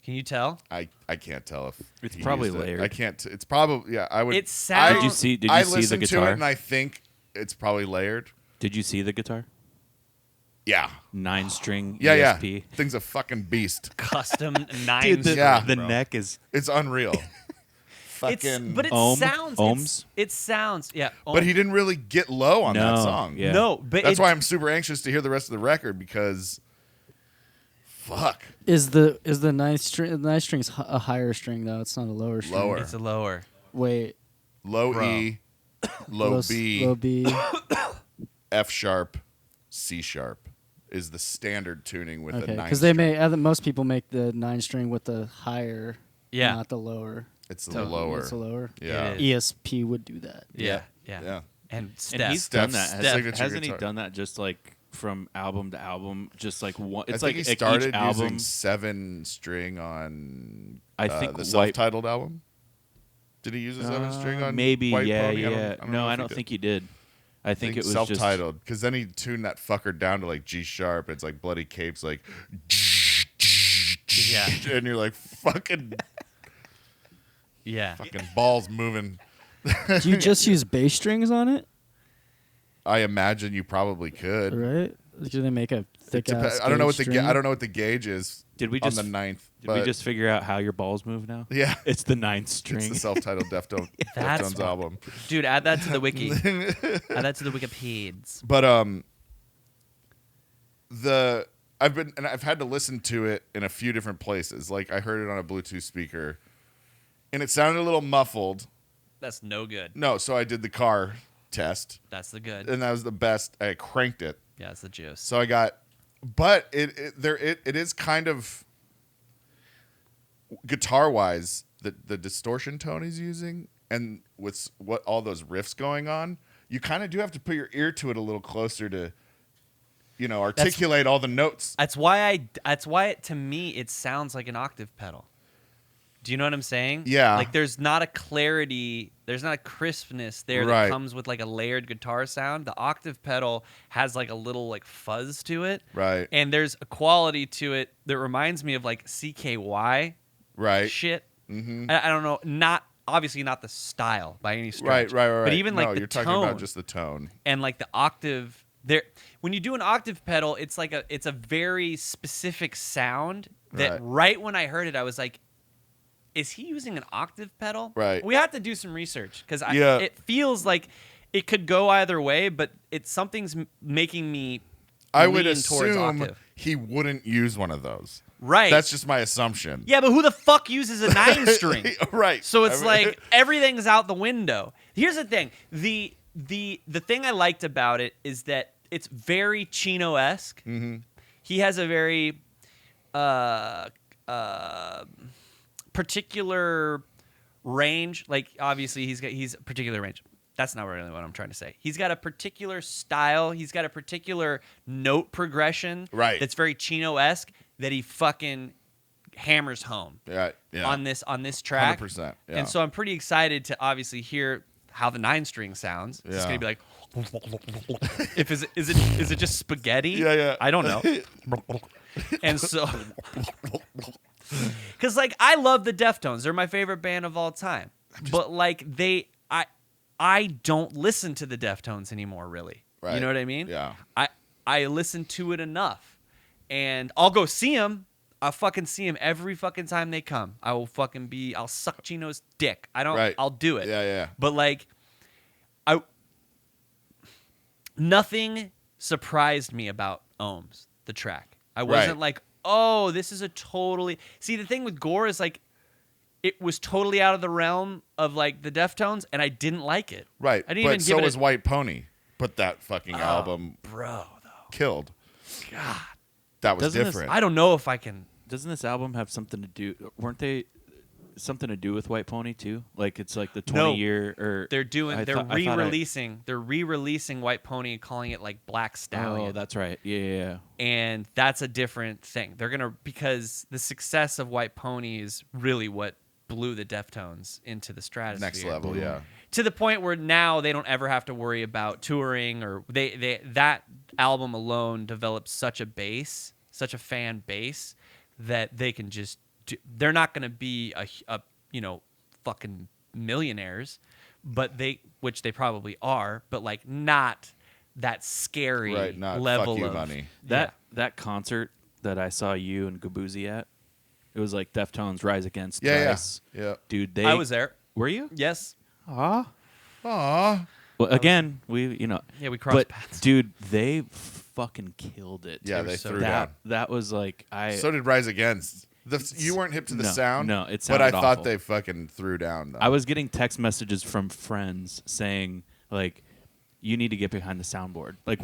Can you tell? I can't tell if It's he probably used it. layered. I can't. It's probably I would. It sounds. Did you I see the listened to guitar? it and I think it's probably layered. Did you see the guitar? Yeah. 9-string Yeah. ESP. Thing's a fucking beast. Custom 9 Dude, the, Yeah, the bro. neck is. It's unreal. But it Ohm? sounds. Ohms? It sounds. Yeah. But he didn't really get low on that No, song. yeah. No, but That's why I'm super anxious to hear the rest of the record because, fuck, Is the 9th string? The 9th string's a higher string though. It's not a lower string. Lower. it's a lower. Wait. low Bro. E, low B, Low B. F sharp, C sharp is the standard tuning with a Okay, 9 because most people make the 9 string with the higher, Yeah. not the lower. It's the Totally. lower. It's the lower. Yeah. It is. ESP would do that. Yeah. Yeah. And And Steph. he's done Steph's that. signature Hasn't guitar. he done that just like from album to album? Just like one. It's I like think he started each album. using 7 string on I think the White- self-titled album. Did he use a 7 string on maybe, White yeah, Pony? yeah. know I if don't did. think he did. I think it was just self-titled because then he tuned that fucker down to like G sharp. It's like Bloody Cape's like, Yeah. and you're like fucking Yeah. balls moving. Do you just use bass strings on it? I imagine you probably could. Right? Do they make a thick ass? I don't know what string? I don't know what the gauge is. Did we on just- the 9th? Did we but just figure out how your balls move now? yeah, It's the 9th it's string. the self-titled That's Deftones what- album. Dude, add that to the wiki. Add that to the Wikipedias. But I've had to listen to it in a few different places. Like I heard it on a Bluetooth speaker, and it sounded a little muffled. That's no good. No, so I did the car test, That's the good. and that was the best. I cranked it, Yeah, that's the juice. so I got. But it is kind of guitar wise the distortion tone he's using, and with what all those riffs going on, you kind of do have to put your ear to it a little closer to, articulate all the notes. That's why to me it sounds like an octave pedal. Do you know what I'm saying? Yeah. Like there's not a clarity, there's not a crispness there Right. that comes with like a layered guitar sound. The octave pedal has like a little like fuzz to it. Right. And there's a quality to it that reminds me of like CKY Right. shit. Mm-hmm. I don't know, obviously not the style by any stretch. Right. But even like no, the you're tone talking about just the tone. and like the octave there, when you do an octave pedal, it's a very specific sound that right when I heard it, I was like, is he using an octave pedal? Right. We have to do some research because Yeah. it feels like it could go either way, but something's making me I would lean towards assume octave. he wouldn't use one of those. Right. That's just my assumption. Yeah, but who the fuck uses a 9 string? Right. So it's I mean- like everything's out the window. Here's the thing. The thing I liked about it is that it's very Chino-esque. Mm-hmm. He has a very particular range. Like obviously he's a particular range. That's not really what I'm trying to say. He's got a particular style. He's got a particular note progression that's very Chino-esque that he fucking hammers home on this track. 100%. Yeah. And so I'm pretty excited to obviously hear how the 9-string sounds. It's just gonna be like, is it just spaghetti? Yeah. I don't know. And so, because like I love the Deftones, they're my favorite band of all time. But like I don't listen to the Deftones anymore, really. Right. You know what I mean? Yeah. I listen to it enough, and I'll go see them. I'll fucking see them every fucking time they come. I'll suck Chino's dick. I'll do it. Yeah. But like, nothing surprised me about Ohms, the track. I wasn't like, oh, this is a totally... See, the thing with Gore is like, it was totally out of the realm of like the Deftones, and I didn't like it. Right. I didn't even give it was White Pony. But that fucking album killed. God. That was different. I don't know if I can... Doesn't this album have something to do... Weren't they... Something to do with White Pony too? Like it's like the 20-year or they're re-releasing White Pony, calling it like Black Stallion. Oh, that's right. Yeah. And that's a different thing. They're gonna, because the success of White Pony is really what blew the Deftones into the stratosphere. Next level, yeah. To the point where now they don't ever have to worry about touring, or that album alone develops such a base, such a fan base, that they can just. They're not going to be a fucking millionaires, but which they probably are, but like not that scary not level fuck you of money. That concert that I saw you and Gabuzi at, it was like Deftones Rise Against Yeah. Dude, I was there. Were you? Yes. Aw. Well, again, we we crossed paths. Dude, they fucking killed it. Yeah, they threw down. That was like So did Rise Against. You weren't hip to the sound. No, it but sounded I awful. thought they fucking threw down. Though. I was getting text messages from friends saying like, "You need to get behind the soundboard." Like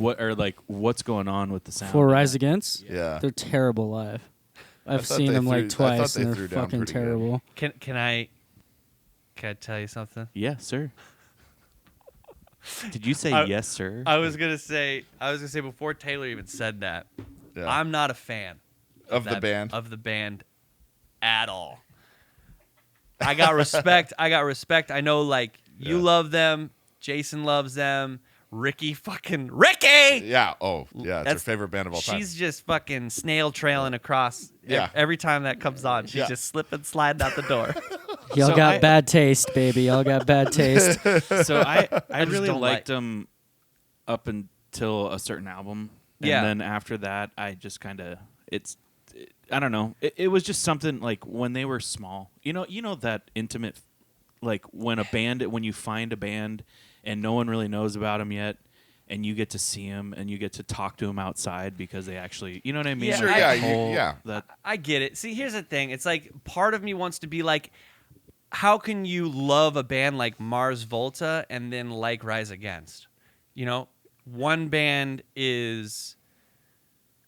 what's going on with the sound? For Rise Against, Yeah, they're terrible live. I've thought seen they them threw- like I thought twice, they and threw they're down fucking pretty good. terrible. Can I tell you something? Yeah, sir. Did you say yes, sir? I was gonna say before Taylor even said that. Yeah. I'm not a fan of the band. Of the band at all. I got respect. I know, like, you love them. Jason loves them. Ricky. Yeah. Oh, yeah. It's her favorite band of all time. She's just fucking snail trailing across. Yeah. Every time that comes on, she's just slipping, sliding out the door. Y'all got bad taste, baby. Y'all got bad taste. So I just really don't liked them up until a certain album. And then after that, I just kind of I don't know. It was just something like when they were small. You know that intimate, like when you find a band and no one really knows about them yet, and you get to see them and you get to talk to them outside because they actually, you know what I mean? Yeah, Sure, That I get it. See, here's the thing. It's like part of me wants to be like, how can you love a band like Mars Volta and then like Rise Against? You know, one band is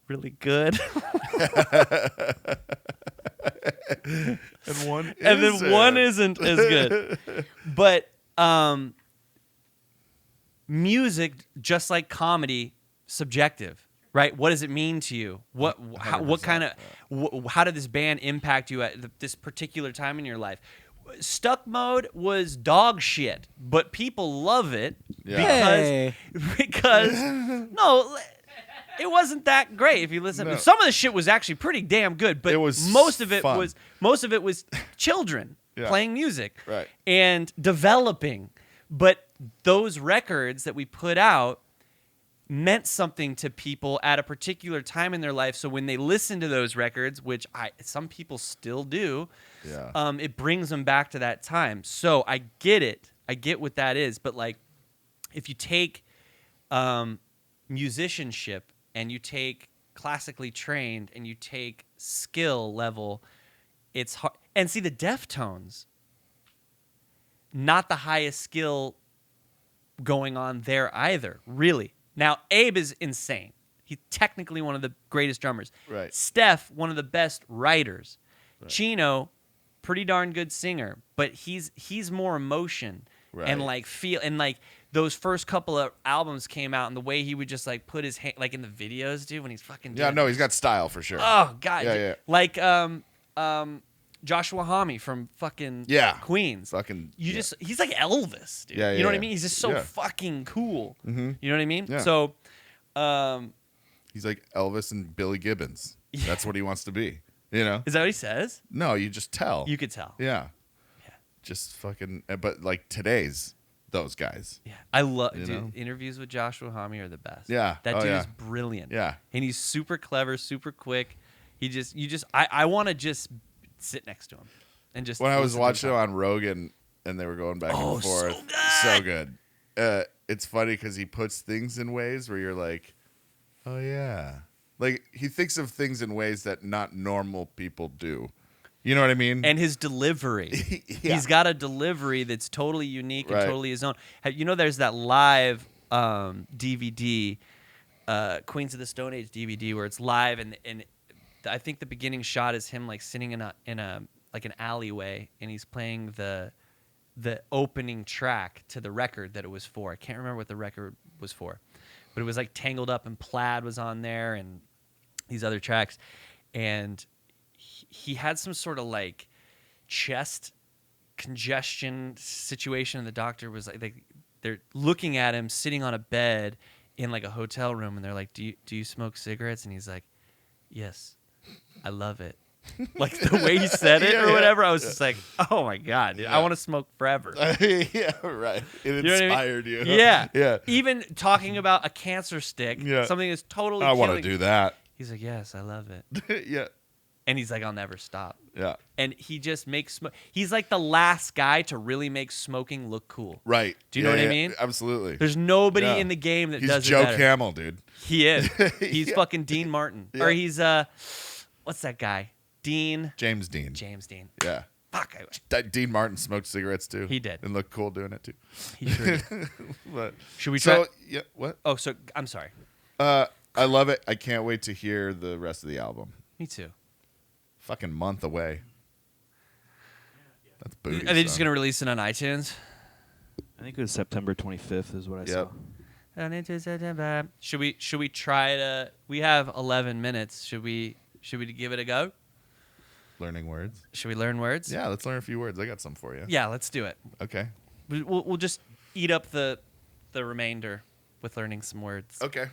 really good. and one isn't as good. But music, just like comedy, subjective, right? What does it mean to you? How did this band impact you at this particular time in your life? Stuck Mode was dog shit, but people love it because no, it wasn't that great. If you listen, some of the shit was actually pretty damn good, but most of it was children playing music and developing. But those records that we put out meant something to people at a particular time in their life. So when they listen to those records, which some people still do, it brings them back to that time. So I get it. I get what that is. But like, if you take musicianship and you take classically trained and you take skill level, it's hard. And see, the Deftones, not the highest skill going on there either, really. Now, Abe is insane. He's technically one of the greatest drummers. Right. Steph, one of the best writers. Right. Chino, pretty darn good singer, but he's more emotion Right. and like feel and like those first couple of albums came out and the way he would just like put his hand like in the videos, dude, when he's fucking doing no, he's got style for sure. Oh god. Yeah. Like Joshua Homme from fucking Queens. Fucking he's like Elvis, dude. Yeah, you know what I yeah. mean? He's just so fucking cool. Mm-hmm. You know what I mean? Yeah. So he's like Elvis and Billy Gibbons. That's what he wants to be. You know? is that what he says? No, you just tell. You could tell. Yeah. Just fucking. But like today's those guys. Yeah, I love You dude. know? Interviews with Joshua Homme are the best. Yeah. that Oh, dude yeah. is brilliant. Yeah. and he's super clever, super quick. I want to just sit next to him and just. When I was listen to watching him it talk. on Rogan and they were going back Oh, and forth, so good. It's funny because he puts things in ways where you're like, oh yeah, like he thinks of things in ways that not normal people do. You know what I mean? And his delivery. Yeah. He's got a delivery that's totally unique and Right. totally his own. You know, there's that live DVD, Queens of the Stone Age DVD, where it's live, and I think the beginning shot is him like sitting in a like an alleyway, and he's playing the opening track to the record that it was for. I can't remember what the record was for, but it was like Tangled Up and Plaid was on there, and these other tracks, and he had some sort of like chest congestion situation, and the doctor was like they're looking at him sitting on a bed in like a hotel room, and they're like, do you smoke cigarettes? And he's like, yes, I love it. Like the way he said it or whatever, I was just like, oh my god, dude, I want to smoke forever. Yeah, right. It You know what I mean? inspired you. Yeah, Yeah. Even talking about a cancer stick, something that's totally. I want to killing- do that. He's like, yes, I love it. Yeah. And he's like, I'll never stop. Yeah. And he just makes he's like the last guy to really make smoking look cool. Right. Do you know what I mean? Absolutely. There's nobody Yeah. in the game that He's does Joe it better. Camel, dude. He is. He's Yeah. fucking Dean Martin. Yeah. Or he's what's that guy? James Dean. James Dean. Yeah. Fuck. Dean Martin smoked cigarettes too. He did. And looked cool doing it too. He sure did. But Should we try? so yeah, what? Oh, so I'm sorry. I love it. I can't wait to hear the rest of the album. Me too. Fucking month away. That's booty. Are they just gonna release it on iTunes? I think it was September 25th is what I saw. Yep. Should we try to? We have 11 minutes. Should we give it a go? Learning words. Should we learn words? Yeah, let's learn a few words. I got some for you. Yeah, let's do it. Okay. We'll just eat up the remainder with learning some words. Okay.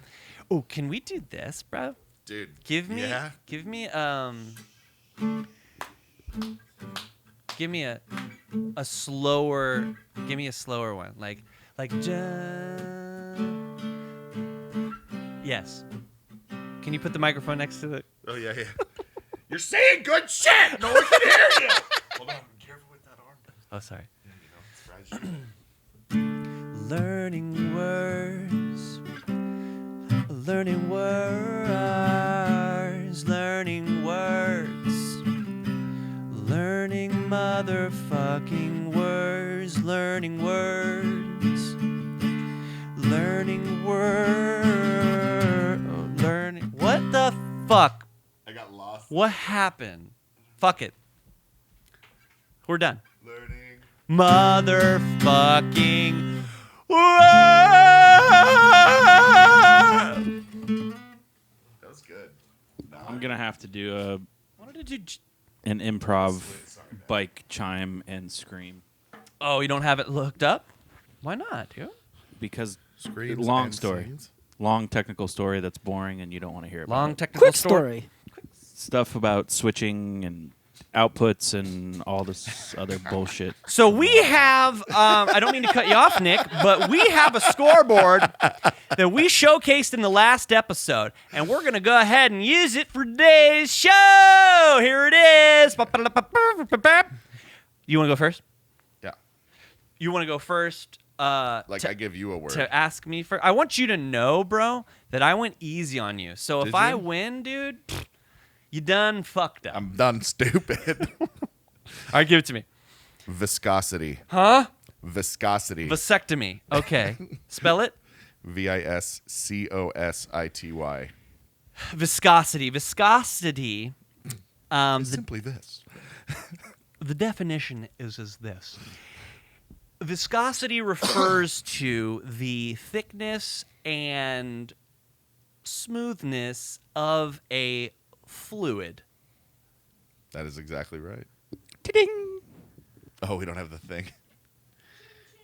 Oh, can we do this, bro? Dude. Give me Yeah. give me a slower one. Like yes. Can you put the microphone next to it? Oh yeah. You're saying good shit. No one can hear you. Hold on. Be careful with that arm. Oh, sorry. Yeah, it's fragile. Learning words. Learning words. Learning motherfucking words. Learning words. Learning word. Learning. What the fuck? I got lost. What happened? Fuck it. We're done. Learning. Motherfucking words. That was good. I'm going to have to do Wanted to do. an improv bike chime and scream Oh, you don't have it looked up? Why not, dude? because Screams long and story. scenes. Long technical story that's boring and you don't want to hear about Long it. technical Quick story. Stuff about switching and outputs and all this other bullshit. So we have, I don't mean to cut you off, Nick, but we have a scoreboard that we showcased in the last episode, and we're going to go ahead and use it for today's show. Here it is. You want to go first? Yeah. You want to go first? Like to, I give you a word. to ask me first. I want you to know, bro, that I went easy on you. So if Did I you? win, dude, you done fucked up. I'm done stupid. All right, give it to me. Viscosity. Huh? Viscosity. Vasectomy. Okay. Spell it. Viscosity. Viscosity. Viscosity. Simply this. The definition is this. Viscosity refers to the thickness and smoothness of a fluid. That is exactly right. Ding. Oh, we don't have the thing.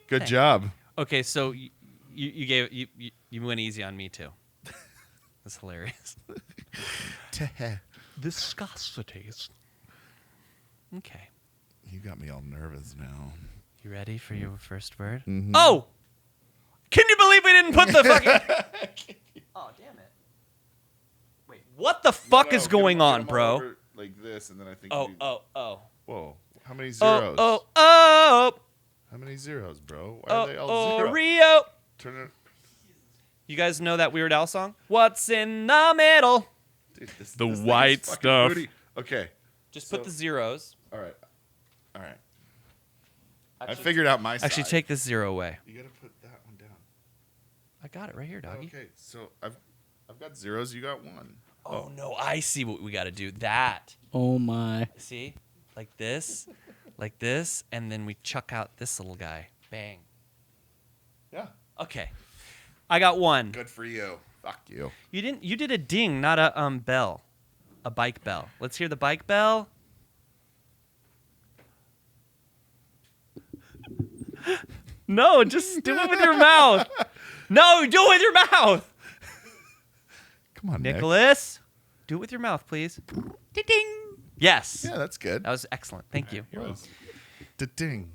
Good job. Okay, so you went easy on me too. That's hilarious. Viscosities. Okay. You got me all nervous now. You ready for your first word? Mhm. Oh! Can you believe we didn't put the fucking... Oh, damn it. Wait, what the fuck is going on, bro? Like this, and then I think. Oh. Whoa! How many zeros? Oh. How many zeros, bro? Why are they all zero? Rio. Turn it. You guys know that Weird Al song? What's in the middle? Dude, The this thing is white fucking stuff. booty. Okay. Just put the zeros. All right. I figured out my side. Actually, take this zero away. You gotta put that one down. I got it right here, doggy. Okay, so I've got zeros. You got one. Oh, no, I see what we got to do. That. Oh my. See? Like this, and then we chuck out this little guy. Bang. Yeah. Okay. I got one. Good for you. Fuck you. You did a ding, not a bell. A bike bell. Let's hear the bike bell. No, just do it with your mouth. No, do it with your mouth. Come on, Nick. Nicholas, do it with your mouth, please. Ding. Yes. Yeah, that's good. That was excellent. Thank you. It was. Da-ding.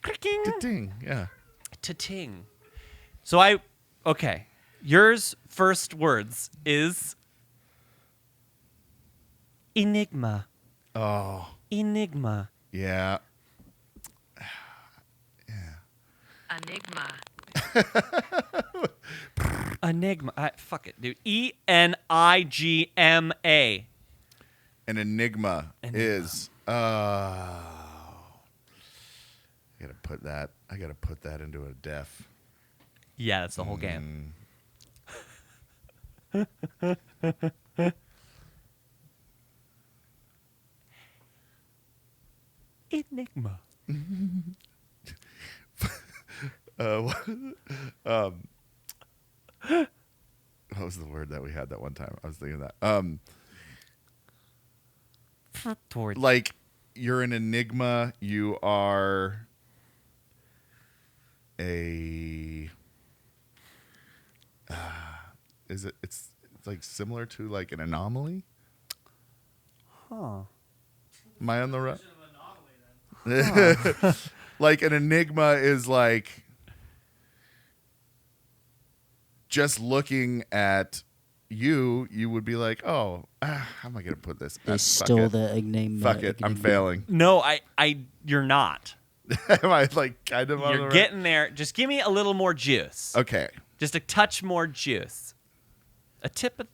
Cricking. Da-ding. Yeah. Ta-ting. So okay. Yours first words is enigma. Oh. Enigma. Yeah. Enigma. Fuck it, dude. Enigma. An enigma is. I gotta put that into a def. Yeah, that's the whole game. Enigma. What was the word that we had that one time? I was thinking that. Like you're an enigma. You are a. It's like similar to like an anomaly. Huh. Am I on the right? Like an enigma is like just looking at you would be like, oh, how am I gonna put this? They stole the enigma. Fuck it, I'm failing. No, you're not. Am I like kind of on the You're right? getting there. Just give me a little more juice. Okay. Just a touch more juice. A tip of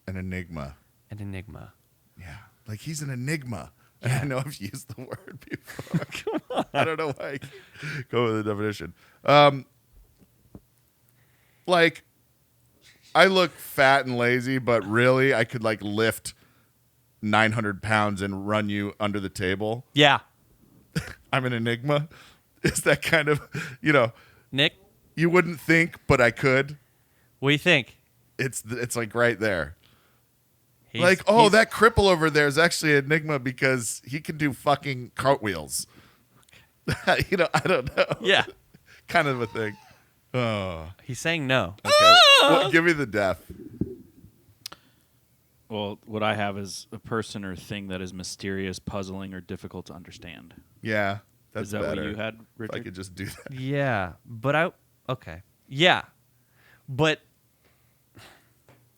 An enigma. an enigma. Yeah. Like he's an enigma. And I know I've used the word before. Come on. I don't know why I go with the definition. Like I look fat and lazy, but really I could like lift 900 pounds and run you under the table. Yeah. I'm an enigma. Is that kind of, Nick, you wouldn't think, but I could. what do you think? It's like right there. He's- That cripple over there is actually an enigma because he can do fucking cartwheels. I don't know. Yeah. Kind of a thing. Oh. He's saying no. Okay. Well, give me the def. Well, what I have is a person or thing that is mysterious, puzzling, or difficult to understand. Yeah. That's Is that better. what you had, If Richard? I could just do that. Yeah, but okay. Yeah, but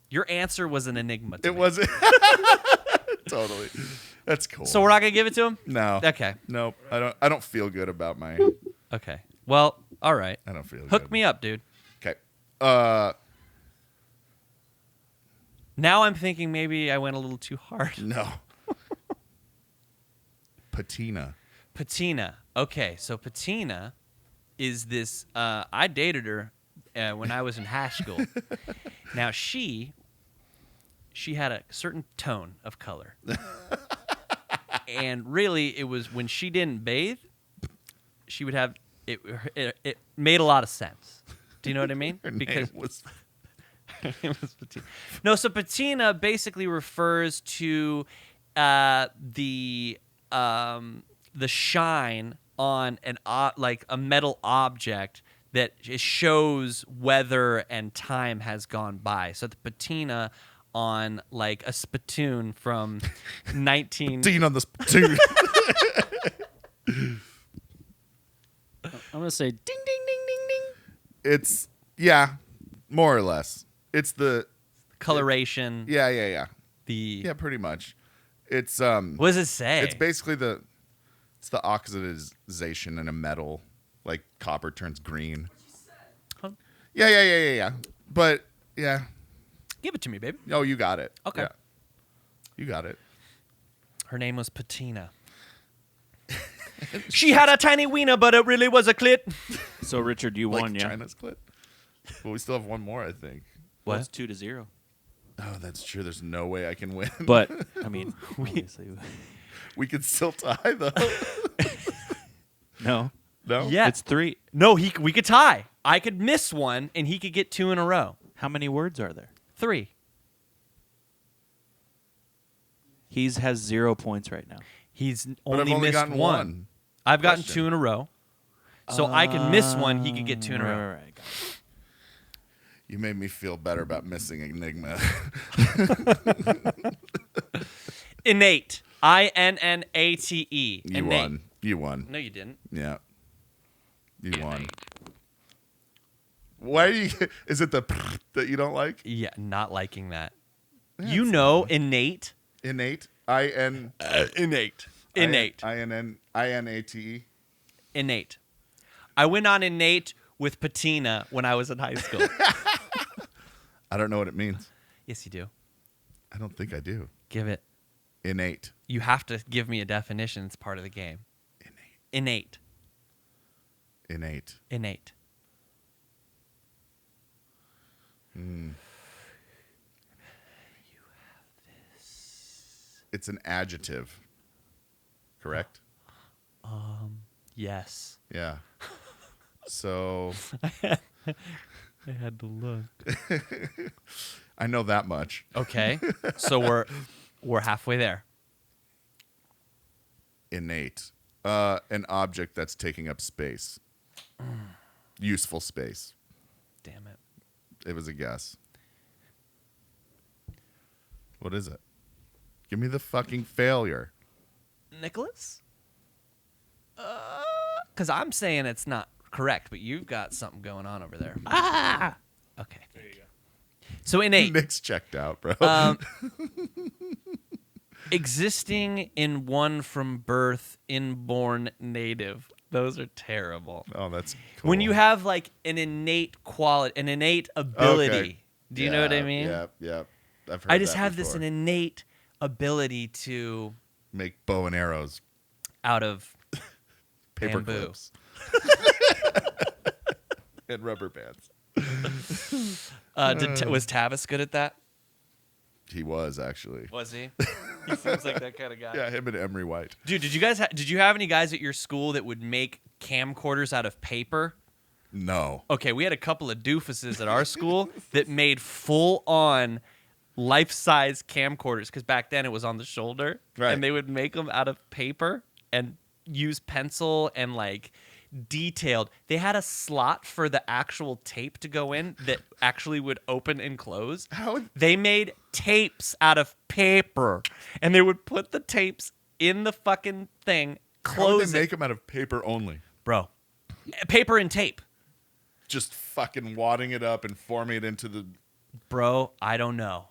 your answer was an enigma to It me. wasn't. Totally. That's cool. So we're not gonna give it to him? No. Okay. Nope. I don't feel good about my. Okay. Well, all right. I don't feel Hook good. me up, dude. Okay. Now I'm thinking maybe I went a little too hard. No. Patina. Patina. Okay, so Patina is this. I dated her when I was in high school. Now she had a certain tone of color, and really it was when she didn't bathe, she would have it made a lot of sense. Do you know what I mean? Her Because name was her name was patina. No, so patina basically refers to the shine on like a metal object that it shows whether and time has gone by. So the patina on like a spittoon from 19 Dean on the spittoon. I'm gonna say ding ding ding ding ding. It's more or less. It's the coloration. yeah. The Yeah, pretty much. It's what does it say? It's basically the oxidization in a metal, like copper turns green. Huh? Yeah. But yeah. Give it to me, baby. Oh, you got it. Okay. Yeah. You got it. Her name was Patina. She had a tiny wiener, but it really was a clit. So Richard, you Like won, yeah. China's clit. Well, we still have one more, I think. Well, What? it's 2-0. Oh, that's true. There's no way I can win. But I mean, obviously, we could still tie though. no, No. Yeah. it's 3. No, we could tie. I could miss one, and he could get 2 in a row. How many words are there? 3. He has 0 points right now. He's But I've only only missed gotten one. one. I've gotten Question. 2 in a row. So I could miss one, he could get 2 in a row. Right, got it. You made me feel better about missing Enigma. Innate. INNATE. You Innate. won. You won. No, you didn't. Yeah. You won. Why are you? Is it the that you don't like? Yeah, not liking that. Yeah, You it's know, innate. Innate. Innate. Innate. Innate. INNATE. Innate. I went on innate with patina when I was in high school. I don't know what it means. Yes, you do. I don't think I do. Give it. Innate. You have to give me a definition. It's part of the game. Innate. Innate. Innate. It's an adjective. Correct? Yes. Yeah. So I had to look. I know that much. Okay. So we're halfway there. Innate. An object that's taking up space. Useful space. Damn it. It was a guess. What is it? Give me the fucking failure. Nicholas? Because I'm saying it's not correct, but you've got something going on over there. Ah! Okay. There you go. So innate. Nick's checked out, bro. Existing in one from birth, inborn native. Those are terrible. Oh, that's cool. When you have like an innate quality, an innate ability. Okay. Do you know what I mean? Yeah. I've heard I just that have this before. an innate ability to Make bow and arrows. out of Paper bamboo. clips. And rubber bands. Was Tavis good at that? He was, actually. Was he? He seems like that kind of guy. Yeah, him and Emery White. Dude, did you have any guys at your school that would make camcorders out of paper? No. Okay, we had a couple of doofuses at our school that made full-on life-size camcorders because back then it was on the shoulder, Right. and they would make them out of paper and use pencil and like detailed. They had a slot for the actual tape to go in that actually would open and close. They made tapes out of paper, and they would put the tapes in the fucking thing, How would close they it, make them out of paper only? bro. Paper and tape. Just fucking wadding it up and forming it into the... Bro, I don't know.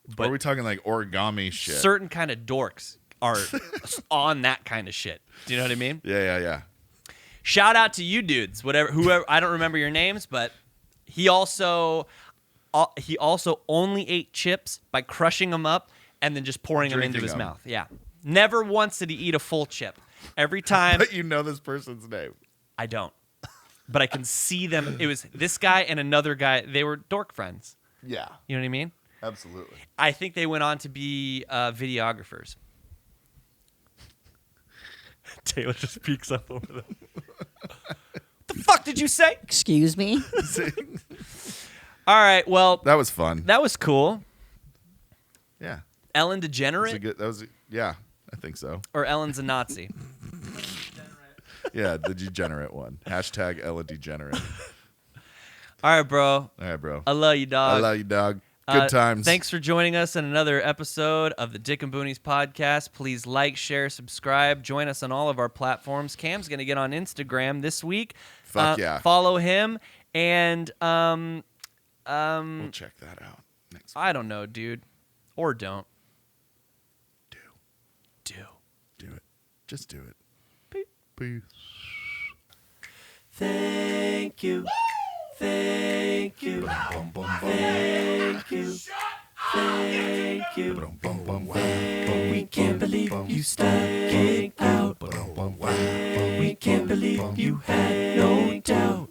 Or But are we talking like origami shit? certain kind of dorks are on that kind of shit. Do you know what I mean? Yeah. Shout out to you dudes, whoever. I don't remember your names, but he also only ate chips by crushing them up and then just pouring them into Drinking his them. mouth. Yeah, never once did he eat a full chip. Every time But you know this person's name. I don't, but I can see them. It was this guy and another guy. They were dork friends. Yeah, You know what I mean? absolutely. I think they went on to be videographers. Taylor just peeks up over them. the fuck did you say? Excuse me? All right, well, That was fun. that was cool. Yeah. Ellen That was Degenerate yeah, I think so. or Ellen's a Nazi? Yeah, the degenerate one. Hashtag Ella Degenerate. All right, bro. All right, bro. I love you, dog. I love you, dog. Good times. Thanks for joining us in another episode of the Dick and Boonies podcast. Please like, share, subscribe. Join us on all of our platforms. Cam's going to get on Instagram this week. Fuck yeah. Follow him. And We'll check that out next week. I don't know, dude. Or don't. Do Do. it. Just do it. Beep. Peace. Thank you. Thank you. Thank you. Thank you. We can't believe you stuck it out. We can't believe you had no doubt.